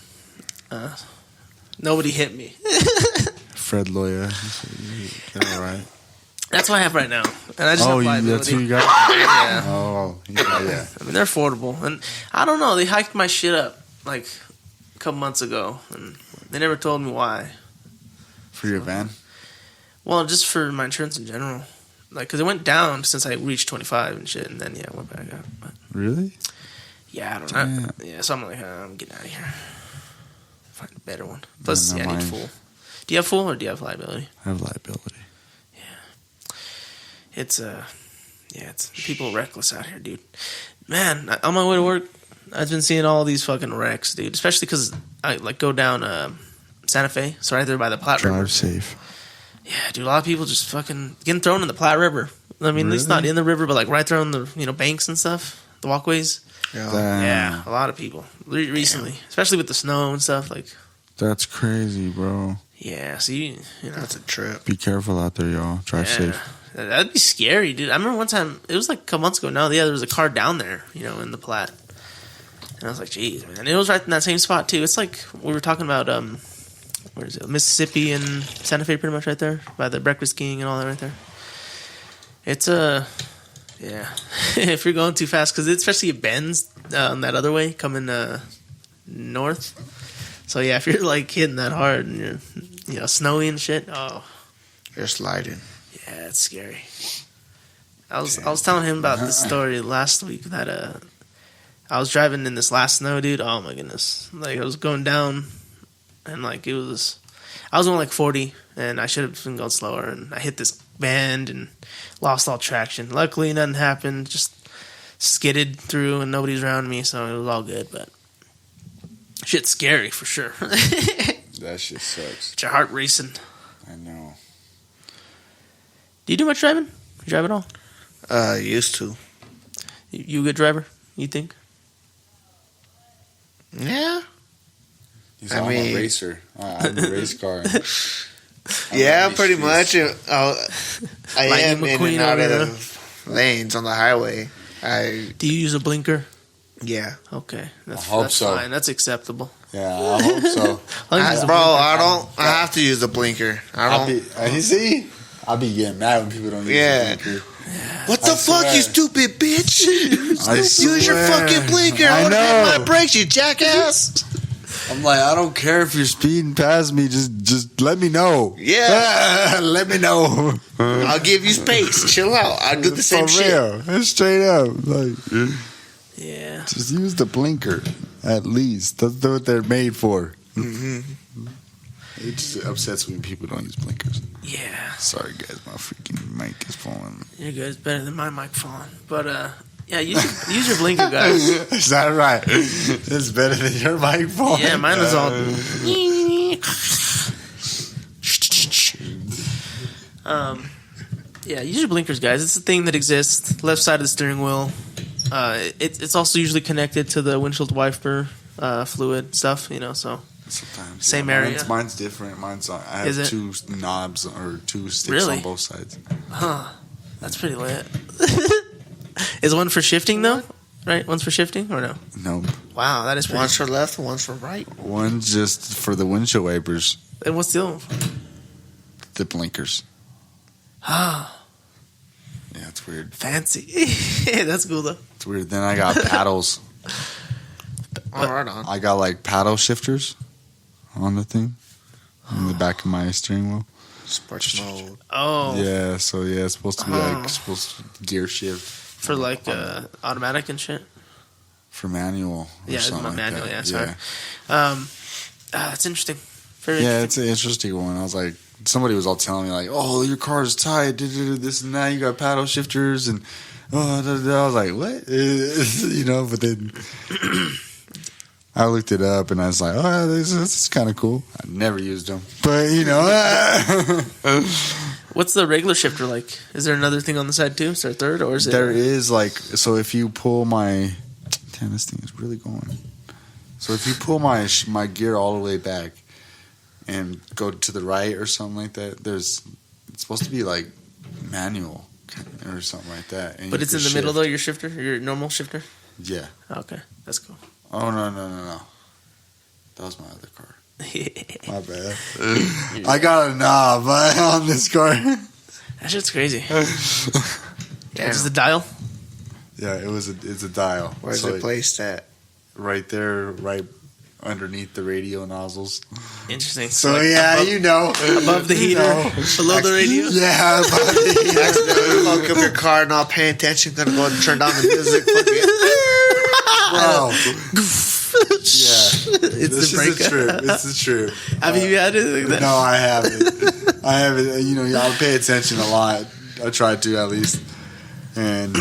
Nobody hit me. Fred Lawyer. All right. That's what I have right now. And I just have liability. That's who you got? Yeah. Oh, yeah. I mean, they're affordable. And I don't know, they hiked my shit up like a couple months ago, and they never told me why. For your van? Well, just for my insurance in general. Like, because it went down since I reached 25 and shit, and then, yeah, it went back up. But, really? yeah, I don't know. Yeah, so I'm like, I'm getting out of here. Find a better one. Plus, yeah, I need full. Do you have full or do you have liability? I have liability. Yeah. It's people are reckless out here, dude. Man, on my way to work, I've been seeing all these fucking wrecks, dude. Especially because I like go down Santa Fe, so right there by the Platte River. Drive safe. Yeah, dude. A lot of people just fucking getting thrown in the Platte River. I mean, at least not in the river, but like right there on the banks and stuff, the walkways. Yeah, a lot of people recently, especially with the snow and stuff. Like, that's crazy, bro. Yeah, so you know, that's a trip. Be careful out there, y'all. Drive safe. That'd be scary, dude. I remember one time, it was like a couple months ago now, there was a car down there, you know, in the Platte. And I was like, geez, man. It was right in that same spot, too. It's like, we were talking about, where is it? Mississippi and Santa Fe, pretty much right there, by the Breakfast King and all that right there. It's, yeah. If you're going too fast, because especially it bends that other way, coming north. So, yeah, if you're, like, hitting that hard and you're, you know, snowy and shit, oh. You're sliding. Yeah, it's scary. I was telling him about this story last week that I was driving in this last snow, dude. Oh my goodness! Like I was going down, and like I was going like 40, and I should have been going slower, and I hit this bend and lost all traction. Luckily, nothing happened. Just skidded through, and nobody's around me, so it was all good. But shit's scary for sure. That shit sucks. Get your heart racing. I know. Do you do much driving? You drive at all? Used to. You a good driver, you think? Yeah. I'm a racer. I'm a race car. Yeah, pretty much. I am in and out of the lanes on the highway. Do you use a blinker? Yeah. Okay. That's so. Fine. That's acceptable. Yeah, I hope so. I have to use a blinker. You see? I'll be getting mad when people don't use a blinker. What the fuck, you stupid bitch? Use your fucking blinker. I want to hit my brakes, you jackass. I'm like, I don't care if you're speeding past me. Just let me know. Yeah. Let me know. I'll give you space. Chill out. I'll do the same shit. Real. Straight up. Like, Yeah. just use the blinker, at least. That's what they're made for. Mm-hmm. It just upsets me when people don't use blinkers. Yeah. Sorry, guys. My freaking mic is falling. You're good. It's better than my microphone. But, yeah, use your blinker, guys. Is that right? It's better than your microphone. Yeah, mine was all. Yeah, use your blinkers, guys. It's a thing that exists. Left side of the steering wheel. It's also usually connected to the windshield wiper fluid stuff. So Sometimes. Same area? Mine's different. I have Is it? two knobs or two sticks Really? on both sides. Huh. That's pretty lit. Is one for shifting, though? Right? One's for shifting, or no? No. Wow, that is pretty... One's for left and one's for right. One's just for the windshield wipers, And what's the other one? the blinkers. Ah, Yeah, it's weird. fancy. That's cool, though. It's weird. Then I got paddles. All right on. I got like paddle shifters on the thing in the back of my steering wheel. Sports mode. Oh, Yeah, so yeah, it's supposed to be like gear shift for like automatic and shit. for manual. Or Yeah, something like manual, that. yeah, sorry. That's interesting. Very Yeah, interesting. it's an interesting one. I was like, somebody was all telling me like, "Oh, your car is tight, this and that. You got paddle shifters and oh." I was like, "What?" But then I looked it up and I was like, "Oh, this is kind of cool." I never used them, but What's the regular shifter like? Is there another thing on the side too? Is there a third, or is it? there is like, so if you pull my, damn, this thing is really going. So if you pull my gear all the way back and go to the right or something like that, it's supposed to be like manual or something like that. And But you it's in can the middle shift. though. Your shifter, your normal shifter. Yeah. Okay, that's cool. Oh no. That was my other car. My bad. I got a knob on this car. That shit's crazy. Damn. Just the dial. Yeah, it's a dial. Where's So it placed at? right there, right underneath the radio nozzles. Interesting. So like yeah, above, above the heater, below the radio. Yeah, above the heater. Accidentally fuck up your car, not paying attention, gonna go and turn down the music. Fuck it. Bro. Yeah, It's this the break. is a trip. It's a trip. Have you had it like that? No, I haven't. I haven't. I'll pay attention a lot. I try to at least. And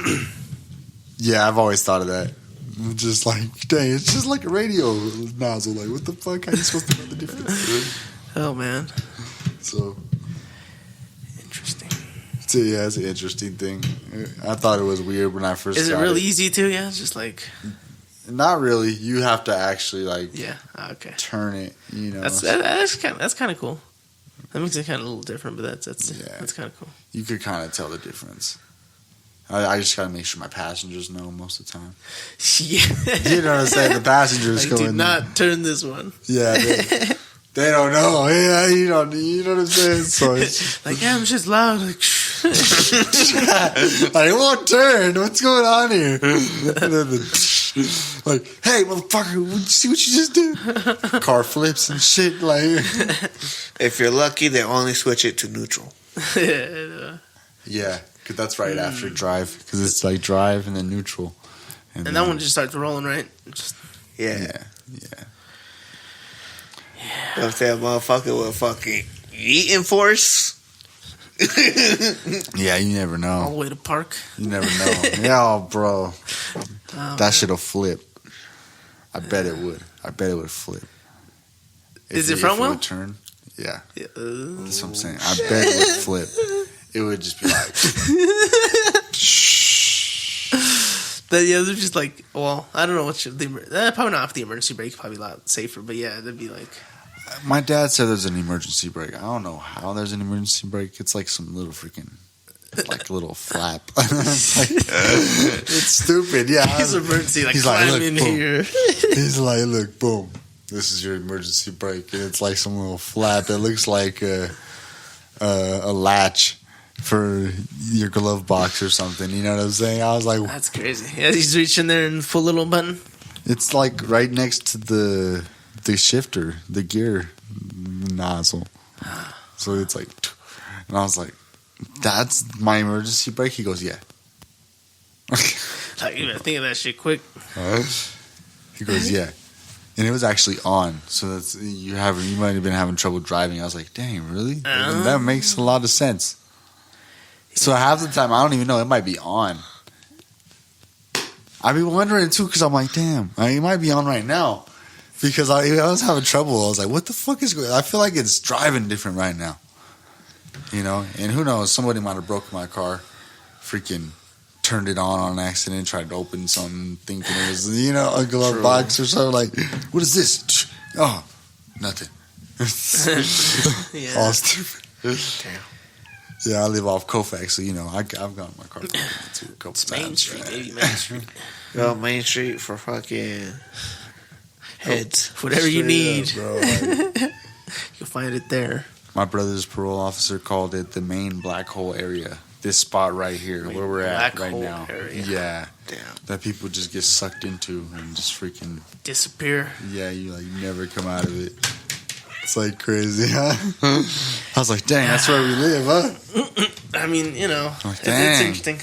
yeah, I've always thought of that. I'm just like, dang, it's just like a radio nozzle. Like, what the fuck? How are you supposed to know the difference? Oh man, So interesting. yeah, it's an interesting thing. I thought it was weird when I first. Is it got really easy too? Yeah, it's just like Not really. You have to actually yeah. Okay, turn it. that's kind of cool. That makes it kind of a little different, but that's kind of cool. You could kind of tell the difference. I just got to make sure my passengers know most of the time. Yeah. You know what I'm saying? The passengers Like, go do in. not turn this one. Yeah, they don't know. Yeah, you know what I'm saying? So it's Like, yeah, I'm just loud. Like, like, it won't turn. What's going on here? Like, hey, motherfucker, see what you just did? Car flips and shit. Like, If you're lucky, they only switch it to neutral. yeah, because that's right after drive. Because it's like drive and then neutral. and that one just starts rolling, right? Just, Yeah. Yeah. If that motherfucker with fucking eating force. Yeah, you never all know. the way to park. You never know. Yeah, bro. Oh, That shit'll flip. I bet it would. I bet it would flip. Is it front wheel? would turn? Yeah. Yeah, That's what I'm saying. I bet it would flip. It would just be like, they're just like, well, I don't know what probably not with the emergency brake, probably a lot safer, but yeah, they'd be like, my dad said there's an emergency brake. I don't know how there's an emergency brake. It's like some little freaking, like little flap. It's like, it's stupid. Yeah. he's emergency, like, He's like, climb look, in boom. here. He's like, look, boom. This is your emergency brake. And it's like some little flap that looks like a latch for your glove box or something. You know what I'm saying? I was like, That's crazy. Yeah, he's reaching there and pull a little button. it's like right next to the shifter, the gear nozzle. So it's like, and I was like, "That's my emergency brake." He goes, "Yeah." Like, you better think of that shit quick. He goes, "Yeah," and it was actually on. So that's you might have been having trouble driving. I was like, "Dang, really?" And that makes a lot of sense. So half the time, I don't even know it might be on. I'd be wondering too, because I'm like, "Damn, it might be on right now." Because I was having trouble. I was like, "What the fuck is going on?" I feel like it's driving different right now. You know, and who knows? Somebody might have broken my car, freaking turned it on an accident, tried to open something, thinking it was, you know, a glove box or something. Like, what is this? Oh, nothing. Yeah. All stupid. Damn. Yeah, I live off Koufax, so you know, I've gotten my car too a couple It's times. Main Street, baby, Main Street. Go Main Street for fucking heads. Whatever you need, Straight up, bro. Like, you'll find it there. my brother's parole officer called it the main black hole area. This spot right here, Main where we're at black right hole now. area. Yeah, Damn. that people just get sucked into and just freaking. Disappear. Yeah, you like never come out of it. It's like crazy, huh? I was like, dang, that's where we live, huh? I mean, you know, Like, it's dang. interesting.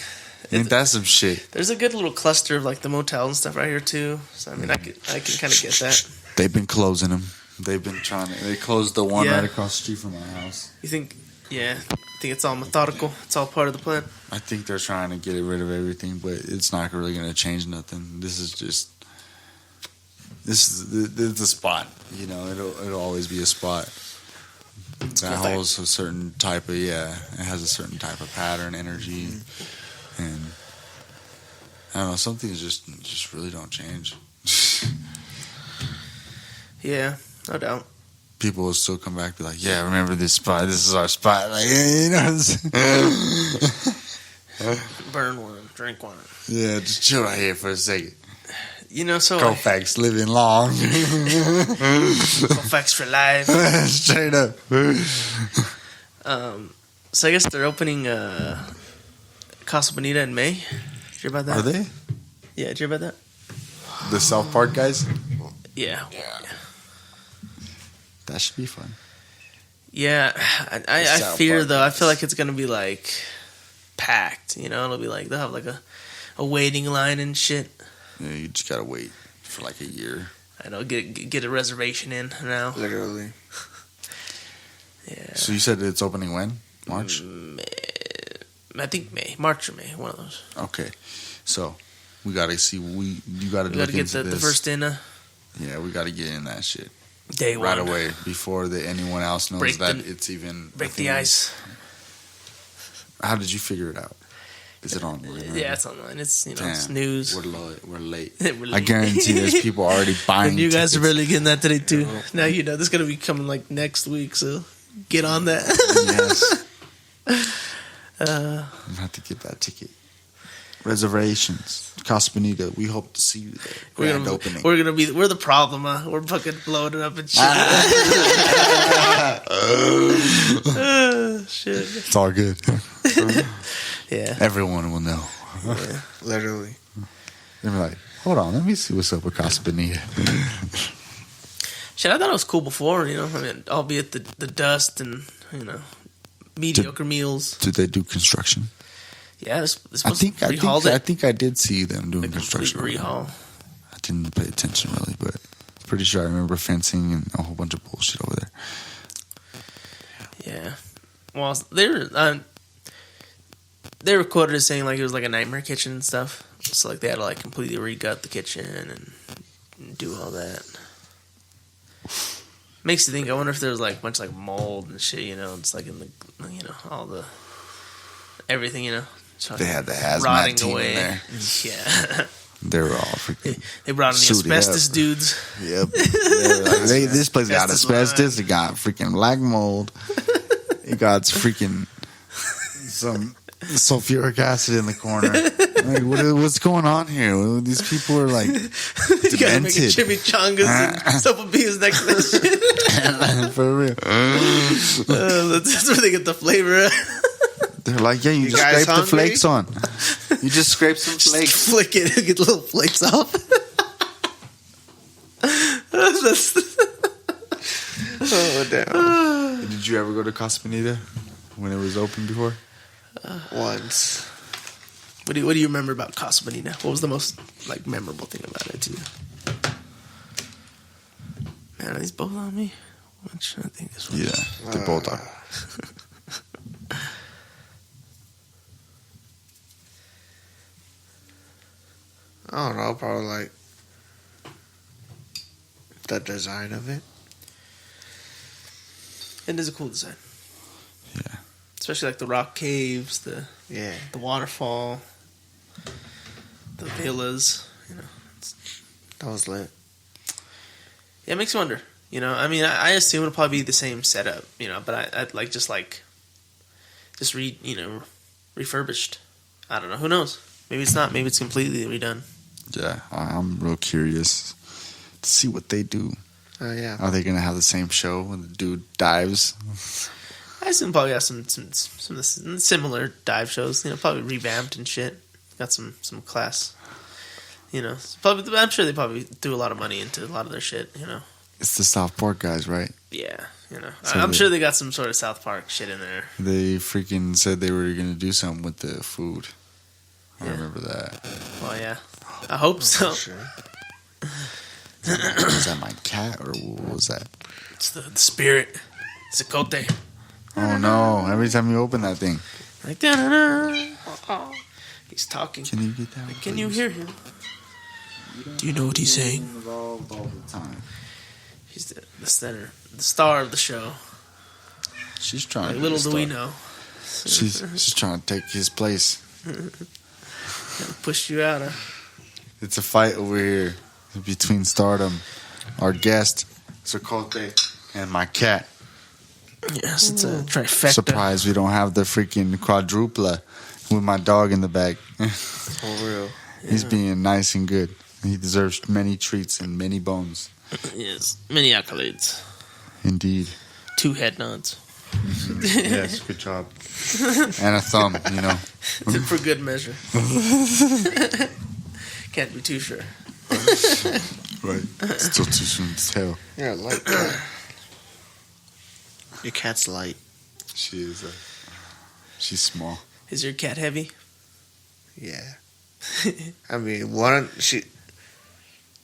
Ain't that some shit? There's a good little cluster of like the motels and stuff right here too. So I mean, I can kind of get that. They've been closing them. They've been trying to. They closed the one Yeah. right across the street from my house. You think? Yeah, I think it's all methodical. It's all part of the plan. I think they're trying to get rid of everything, but it's not really going to change nothing. This is the spot. You know, it'll always be a spot. That holds a certain type of it has a certain type of pattern, energy, and I don't know. Some things just really don't change. Yeah, no doubt. People will still come back and be like, "Yeah, remember this spot? This is our spot." Like, you know, Burn one, drink one. yeah, just chill right here for a second. You know, so Koufax living long. Koufax for life. Straight up. So I guess they're opening Casa Bonita in May. Did you hear about that? Are they Yeah, did you hear about that? the South Park guys? Yeah. That should be fun. Yeah, I South fear Park though. I guys. feel like it's gonna be like packed. You know, it'll be like they'll have like a waiting line and shit. Yeah, you just gotta wait for like a year. I know, get a reservation in now. Literally. Yeah, So you said it's opening when? March? I think March or May, one of those. Okay. So we gotta see. You gotta We look gotta get into the this. first in Yeah, we gotta get in that shit day one. right away before anyone else knows Break that the- it's even. Break a the thing. ice. How did you figure it out? Is it online? Yeah, it's online. It's it's Damn, news. We're late. We're I late. guarantee there's people already buying. And you guys are tickets. really getting that today too. Now you know this is gonna be coming like next week, so get on that. Yes. I'm gonna have to get that ticket. Reservations, Casa Bonita. We hope to see you there. Grand opening. We're the problem, huh? We're fucking blowing it up and shit. Shit. It's all good. Yeah. Everyone will know. Yeah. Literally. They'll be like, hold on, let me see what's up with Casa Bonita. Shit, I thought it was cool before, you know. I mean, albeit the dust and mediocre meals. Did they do construction? Yeah, this I was think rehauled I did see them doing a construction. complete rehaul. I didn't pay attention really, but pretty sure I remember fencing and a whole bunch of bullshit over there. Yeah. Well, they were quoted as saying like it was like a nightmare kitchen and stuff. So like they had to like completely regut the kitchen and do all that. Makes you think. I wonder if there was like a bunch of like mold and shit. You know, it's like in the all the everything. You know, They had the hazmat rotting team away. in there. Yeah. They were all freaking. They brought in the Suited asbestos up. dudes. Yep. This place got Asbestos asbestos. It got freaking black mold. It got freaking some sulfuric acid in the corner. Like, what's going on here? These people are like You gotta make demented. chimichangas and sopapillas next to that shit. For real. That's where they get the flavor. They're like, yeah, you just guys scrape the hungry? flakes on. You just scrape some Just flakes. flick it and get little flakes off. That's Oh, damn. Did you ever go to Casa Bonita when it was open before? Once. What do you remember about Casa Bonita? What was the most memorable thing about it to you? Man, are these both on me? Which I think this one. Yeah, they both are. I don't know, probably like the design of it. It is a cool design. Yeah. Especially the rock caves, the Yeah. waterfall, the villas, That was lit. Yeah, it makes you wonder. I mean, I assume it'll probably be the same setup, but I'd refurbished. I don't know. Who knows? Maybe it's not. Maybe it's completely redone. Yeah, I'm real curious to see what they do. Oh, yeah. Are they gonna have the same show when the dude dives? I assume probably have some similar dive shows. Probably revamped and shit. Got some class. Probably. I'm sure they probably threw a lot of money into a lot of their shit. It's the South Park guys, right? Yeah. So I'm sure they got some sort of South Park shit in there. They freaking said they were gonna do something with the food. I Yeah. remember that. Oh yeah. I hope so. Sure. Was that my cat or what was that? It's the spirit. Zacote. Oh no! Every time you open that thing, Da-da-da. He's talking. can you get that? Can you hear him? Do you know what he's saying? Involved all the time. He's the center, the star of the show. She's trying. to Little be do a we star. know. She's trying to take his place. Gotta push you out. It's a fight over here between Stardom, our guest, Zacote, and my cat. Yes, it's a trifecta. Surprised we don't have the freaking quadrupla with my dog in the back. For real. He's being nice and good. He deserves many treats and many bones. Yes, many accolades. Indeed. 2 head nods. Yes, good job. And a thumb, For good measure. Can't be too sure. Right. Still too soon to tell. Yeah, light cat. Your cat's light. She is. She's small. Is your cat heavy? Yeah. I mean,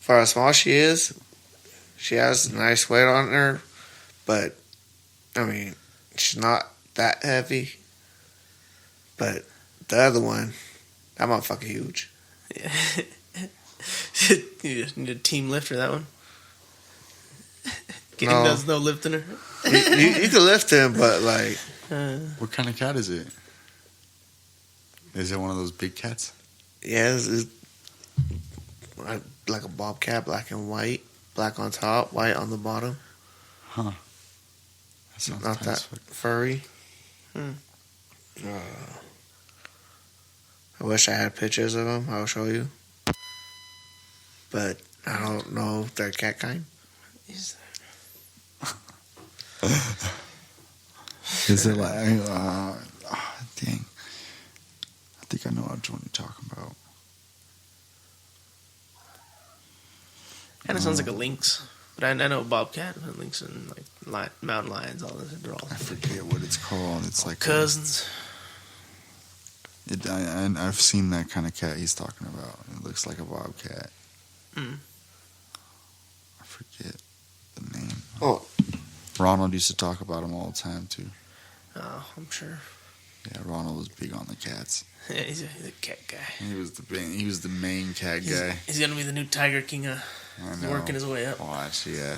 for how small she is, she has a nice weight on her, but, I mean, she's not that heavy. But the other one, that motherfucker huge. Yeah. You need a team lift for that one? Getting No. does no lifting her? You can lift him, but, like, What kind of cat is it? Is it one of those big cats? yeah, it's like a bobcat, black and white. Black on top, white on the bottom. That sounds Not tight that as fuck. furry. I wish I had pictures of them. I'll show you. But I don't know if they're cat kind. Is Is it like, dang. I think I know which one you're talking about. Kind of sounds like a lynx. But I know a bobcat, and lynx, and mountain lions, all this. They're all I forget what it's called. It's like cousins. I've seen that kind of cat he's talking about. It looks like a bobcat. Mm. I forget the name. Oh. Ronald used to talk about him all the time too. Oh, I'm sure. Yeah, Ronald was big on the cats. Yeah, he's a cat guy. He was the main cat guy. He's gonna be the new Tiger King. I know. Working his way up. Watch, yeah.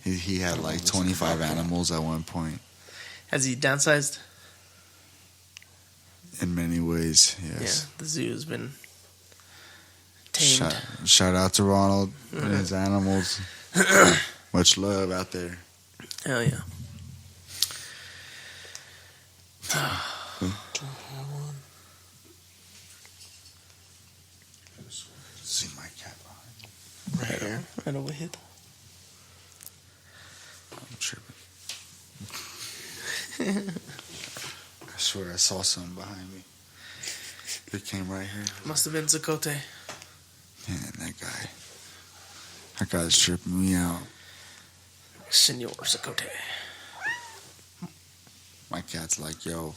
He had like 25 animals at one point. Has he downsized? In many ways, yes. Yeah, the zoo has been tamed. Shout out to Ronald and his animals. Much love out there. Hell yeah. See my cat behind. Right here. Right over here. I'm tripping. I swear I saw something behind me. It came right here. Must have been Zacote. Man, that guy. That guy's tripping me out. Senor Zacote. My cat's like, yo.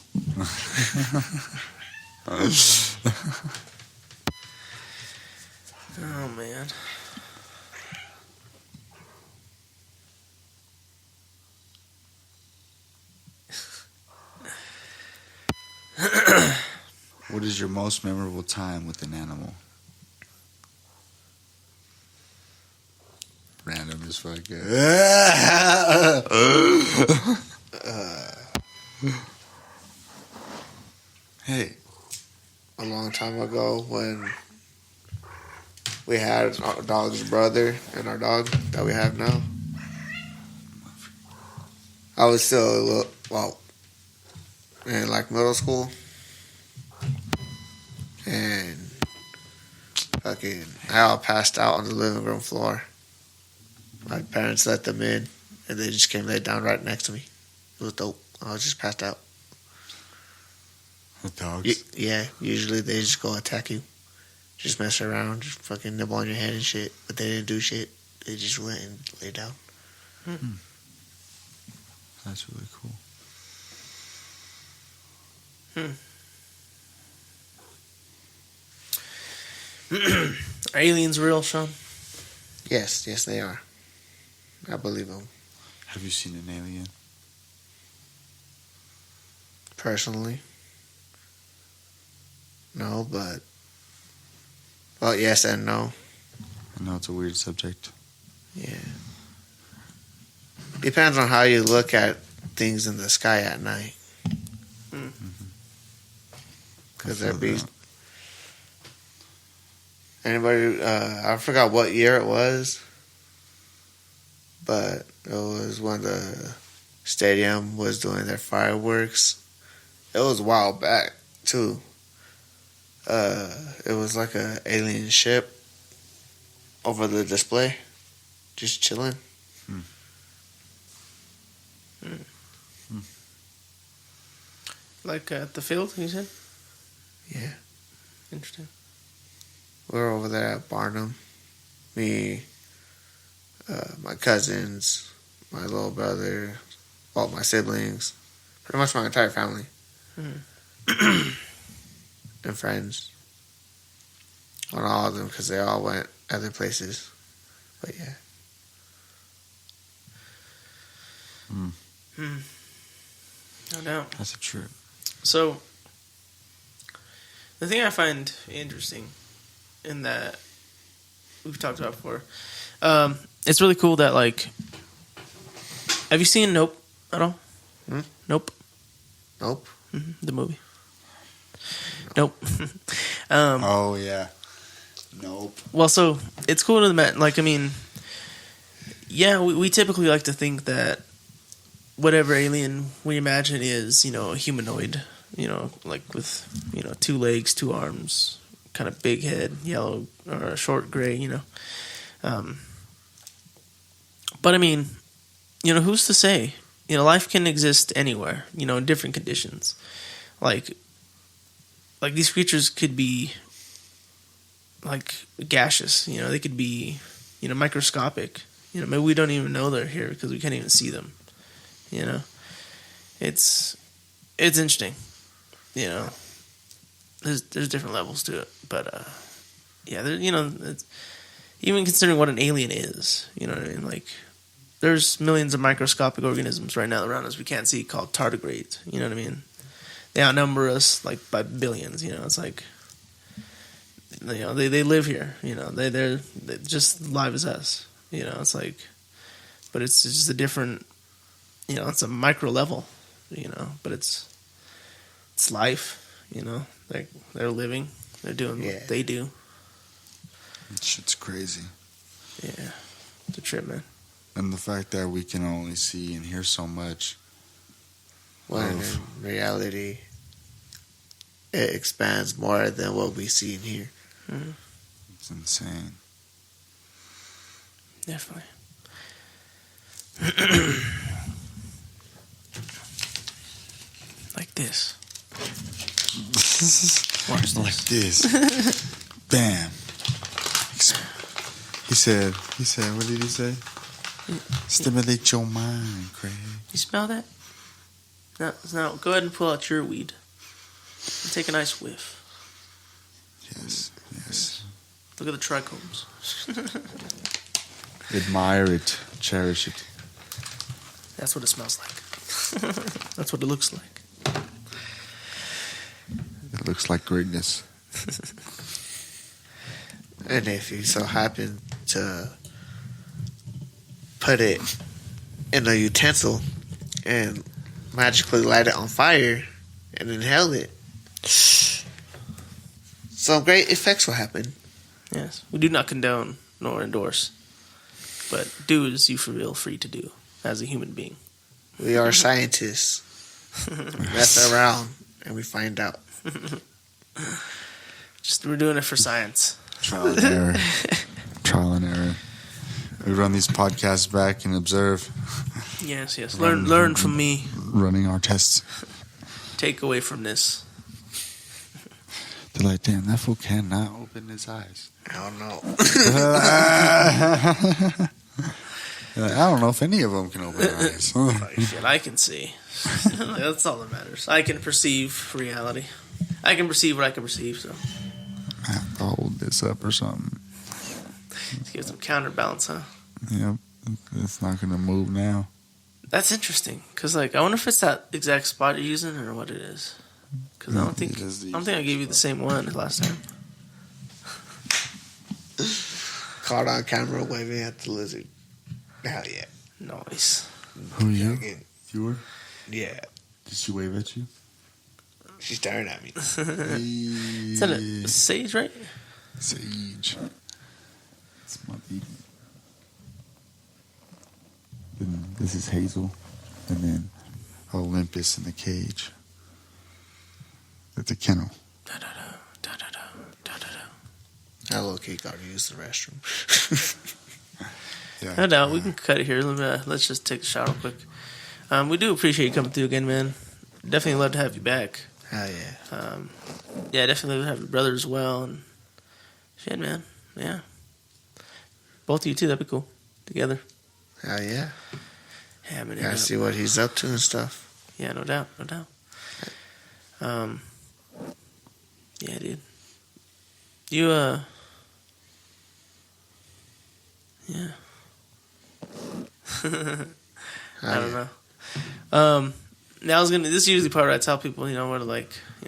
Oh, man. What is your most memorable time with an animal? Random as fuck. Hey. A long time ago when we had our dog's brother and our dog that we have now. I was still a little, in like middle school. And fucking, I all passed out on the living room floor. My parents let them in, and they just came laid down right next to me. It was dope. I was just passed out. The dogs? Yeah, usually they just go attack you. Just mess around, just fucking nibble on your head and shit. But they didn't do shit. They just went and laid down. That's really cool. Are aliens real, Sean? Yes, they are. I believe them. Have you seen an alien? Personally. No, but... Well, yes and no. I know it's a weird subject. Yeah. Depends on how you look at things in the sky at night. Because there'd be... Anybody... I forgot what year it was. But it was when the stadium was doing their fireworks. It was a while back, too. It was like a alien ship over the display, just chilling. Like at the field, you said? Yeah. Interesting. We were over there at Barnum. Me, my cousins, my little brother, all my siblings, pretty much my entire family. And friends. On all of them, because they all went other places. But yeah. No doubt. That's a trip. So, the thing I find interesting in that we've talked about before, it's really cool that, like, have you seen Nope at all? Nope. Nope. The movie. Nope. Oh, yeah. Nope. Well, so it's cool to the like. I mean, yeah, we typically like to think that whatever alien we imagine is, a humanoid, like with 2 legs, 2 arms, kind of big head, yellow or short gray, But I mean, who's to say? Life can exist anywhere, in different conditions. Like these creatures could be like gaseous, they could be, microscopic. Maybe we don't even know they're here because we can't even see them. It's interesting. There's different levels to it, but yeah, it's, even considering what an alien is, you know what I mean? Like, there's millions of microscopic organisms right now around us we can't see called tardigrades. You know what I mean? They outnumber us like by billions. It's like, they live here. They're just live as us. It's like, but it's just a different. It's a micro level. But it's life. They're living. They're doing what they do. Shit's crazy. Yeah, it's a trip, man. And the fact that we can only see and hear so much. When in reality, it expands more than what we see and hear. It's insane. Definitely. Like this. Watch this. Like this. Bam. He said, what did he say? Stimulate your mind, Craig. You smell that? No, no. Go ahead and pull out your weed. And take a nice whiff. Yes, yes. Look at the trichomes. Admire it. Cherish it. That's what it smells like. That's what it looks like. It looks like greatness. And if you so happen to put it in a utensil and magically light it on fire and inhale it, some great effects will happen. Yes. We do not condone nor endorse. But do as you feel free to do as a human being. We are scientists. Mess around and we find out. Just we're doing it for science. Trial and error. Trial and error. We run these podcasts back and observe. Yes. Learn from me. Running our tests. Take away from this. They're like, damn, that fool cannot open his eyes. I don't know. I don't know if any of them can open their eyes. Like, shit, I can see. That's all that matters. I can perceive reality. I can perceive what I can perceive, so. I have to hold this up or something. Let's give some counterbalance, huh? Yep. It's not going to move now. That's interesting, because, like, I wonder if it's that exact spot you're using or what it is. Because I don't think I gave you the same one as last time. Caught on camera waving at the lizard. Hell yeah. Nice. Who are you? You were? Yeah. Did she wave at you? She's staring at me. Is that a sage, right? Sage. It's my baby. Then this is Hazel. And then Olympus in the cage. At the kennel. I low-key gotta use the restroom. Yeah. No doubt. We can cut it here. Let's just take a shot real quick. We do appreciate you coming through again, man. Definitely love to have you back. Hell yeah. Yeah, definitely love to have your brother as well. And shit, man. Yeah. Both of you, too. That'd be cool. Together. Hell yeah. Yeah, man. Gotta see what he's up to and stuff. Yeah, no doubt. No doubt. Yeah, dude. You, yeah. I don't know. Now I was gonna. This is usually part where I tell people, where to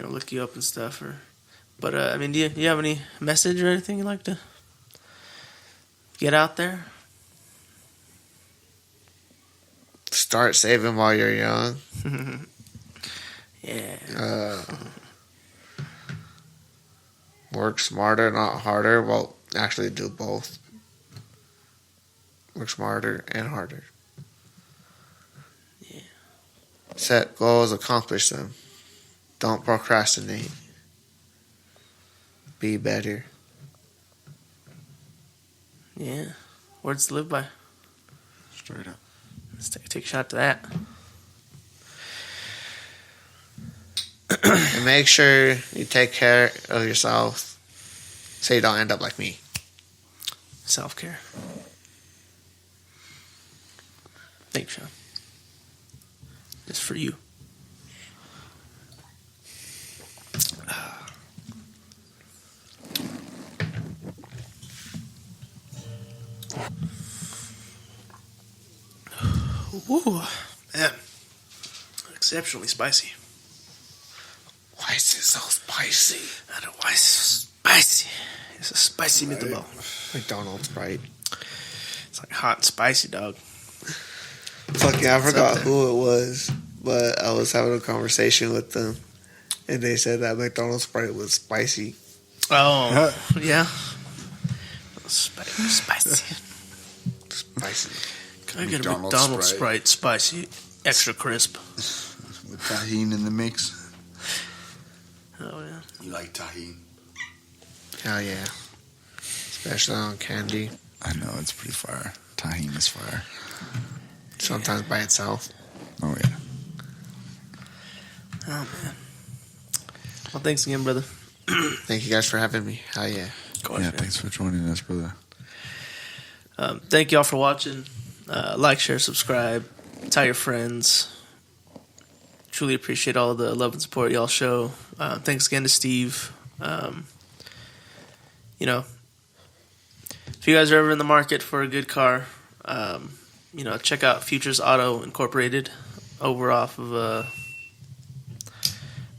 look you up and stuff. But I mean, do you have any message or anything you'd like to get out there? Start saving while you're young. Yeah. Work smarter, not harder. Well, actually do both. Work smarter and harder. Yeah. Set goals, accomplish them. Don't procrastinate. Be better. Yeah. Words to live by. Straight up. Let's take a shot to that. And make sure you take care of yourself so you don't end up like me. Self-care. Thanks, Sean. Just for you. Woo, man. Exceptionally spicy. Why is it so spicy? I don't know why it's so spicy. It's a spicy meatball. McDonald's, right? It's like hot and spicy, dog. Fuck yeah, I It's up forgot there. who it was, but I was having a conversation with them, and they said that McDonald's Sprite was spicy. Oh, yeah. Spicy. Spicy. Can I get a McDonald's McDonald's Sprite. Sprite spicy, extra crisp? With tahini in the mix. Oh, yeah. You like tahini? Hell yeah. Especially on candy. I know, it's pretty fire. Tahini is fire. Sometimes by itself. Oh, yeah. Oh, man. Well, thanks again, brother. Thank you guys for having me. Hell yeah. Of course, Yeah, man. thanks for joining us, brother. Thank y'all for watching. Like, share, subscribe, tell your friends. Truly appreciate all the love and support y'all show. Thanks again to Steve. You know, if you guys are ever in the market for a good car, you know, check out Futures Auto Incorporated over off of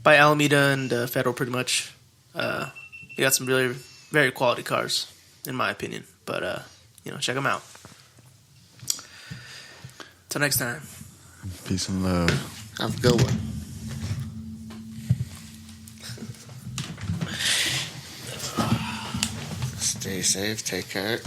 by Alameda and Federal, pretty much. They got some really very quality cars, in my opinion. But you know, check them out. Till next time. Peace and love. Have a good one. Stay safe. Take care.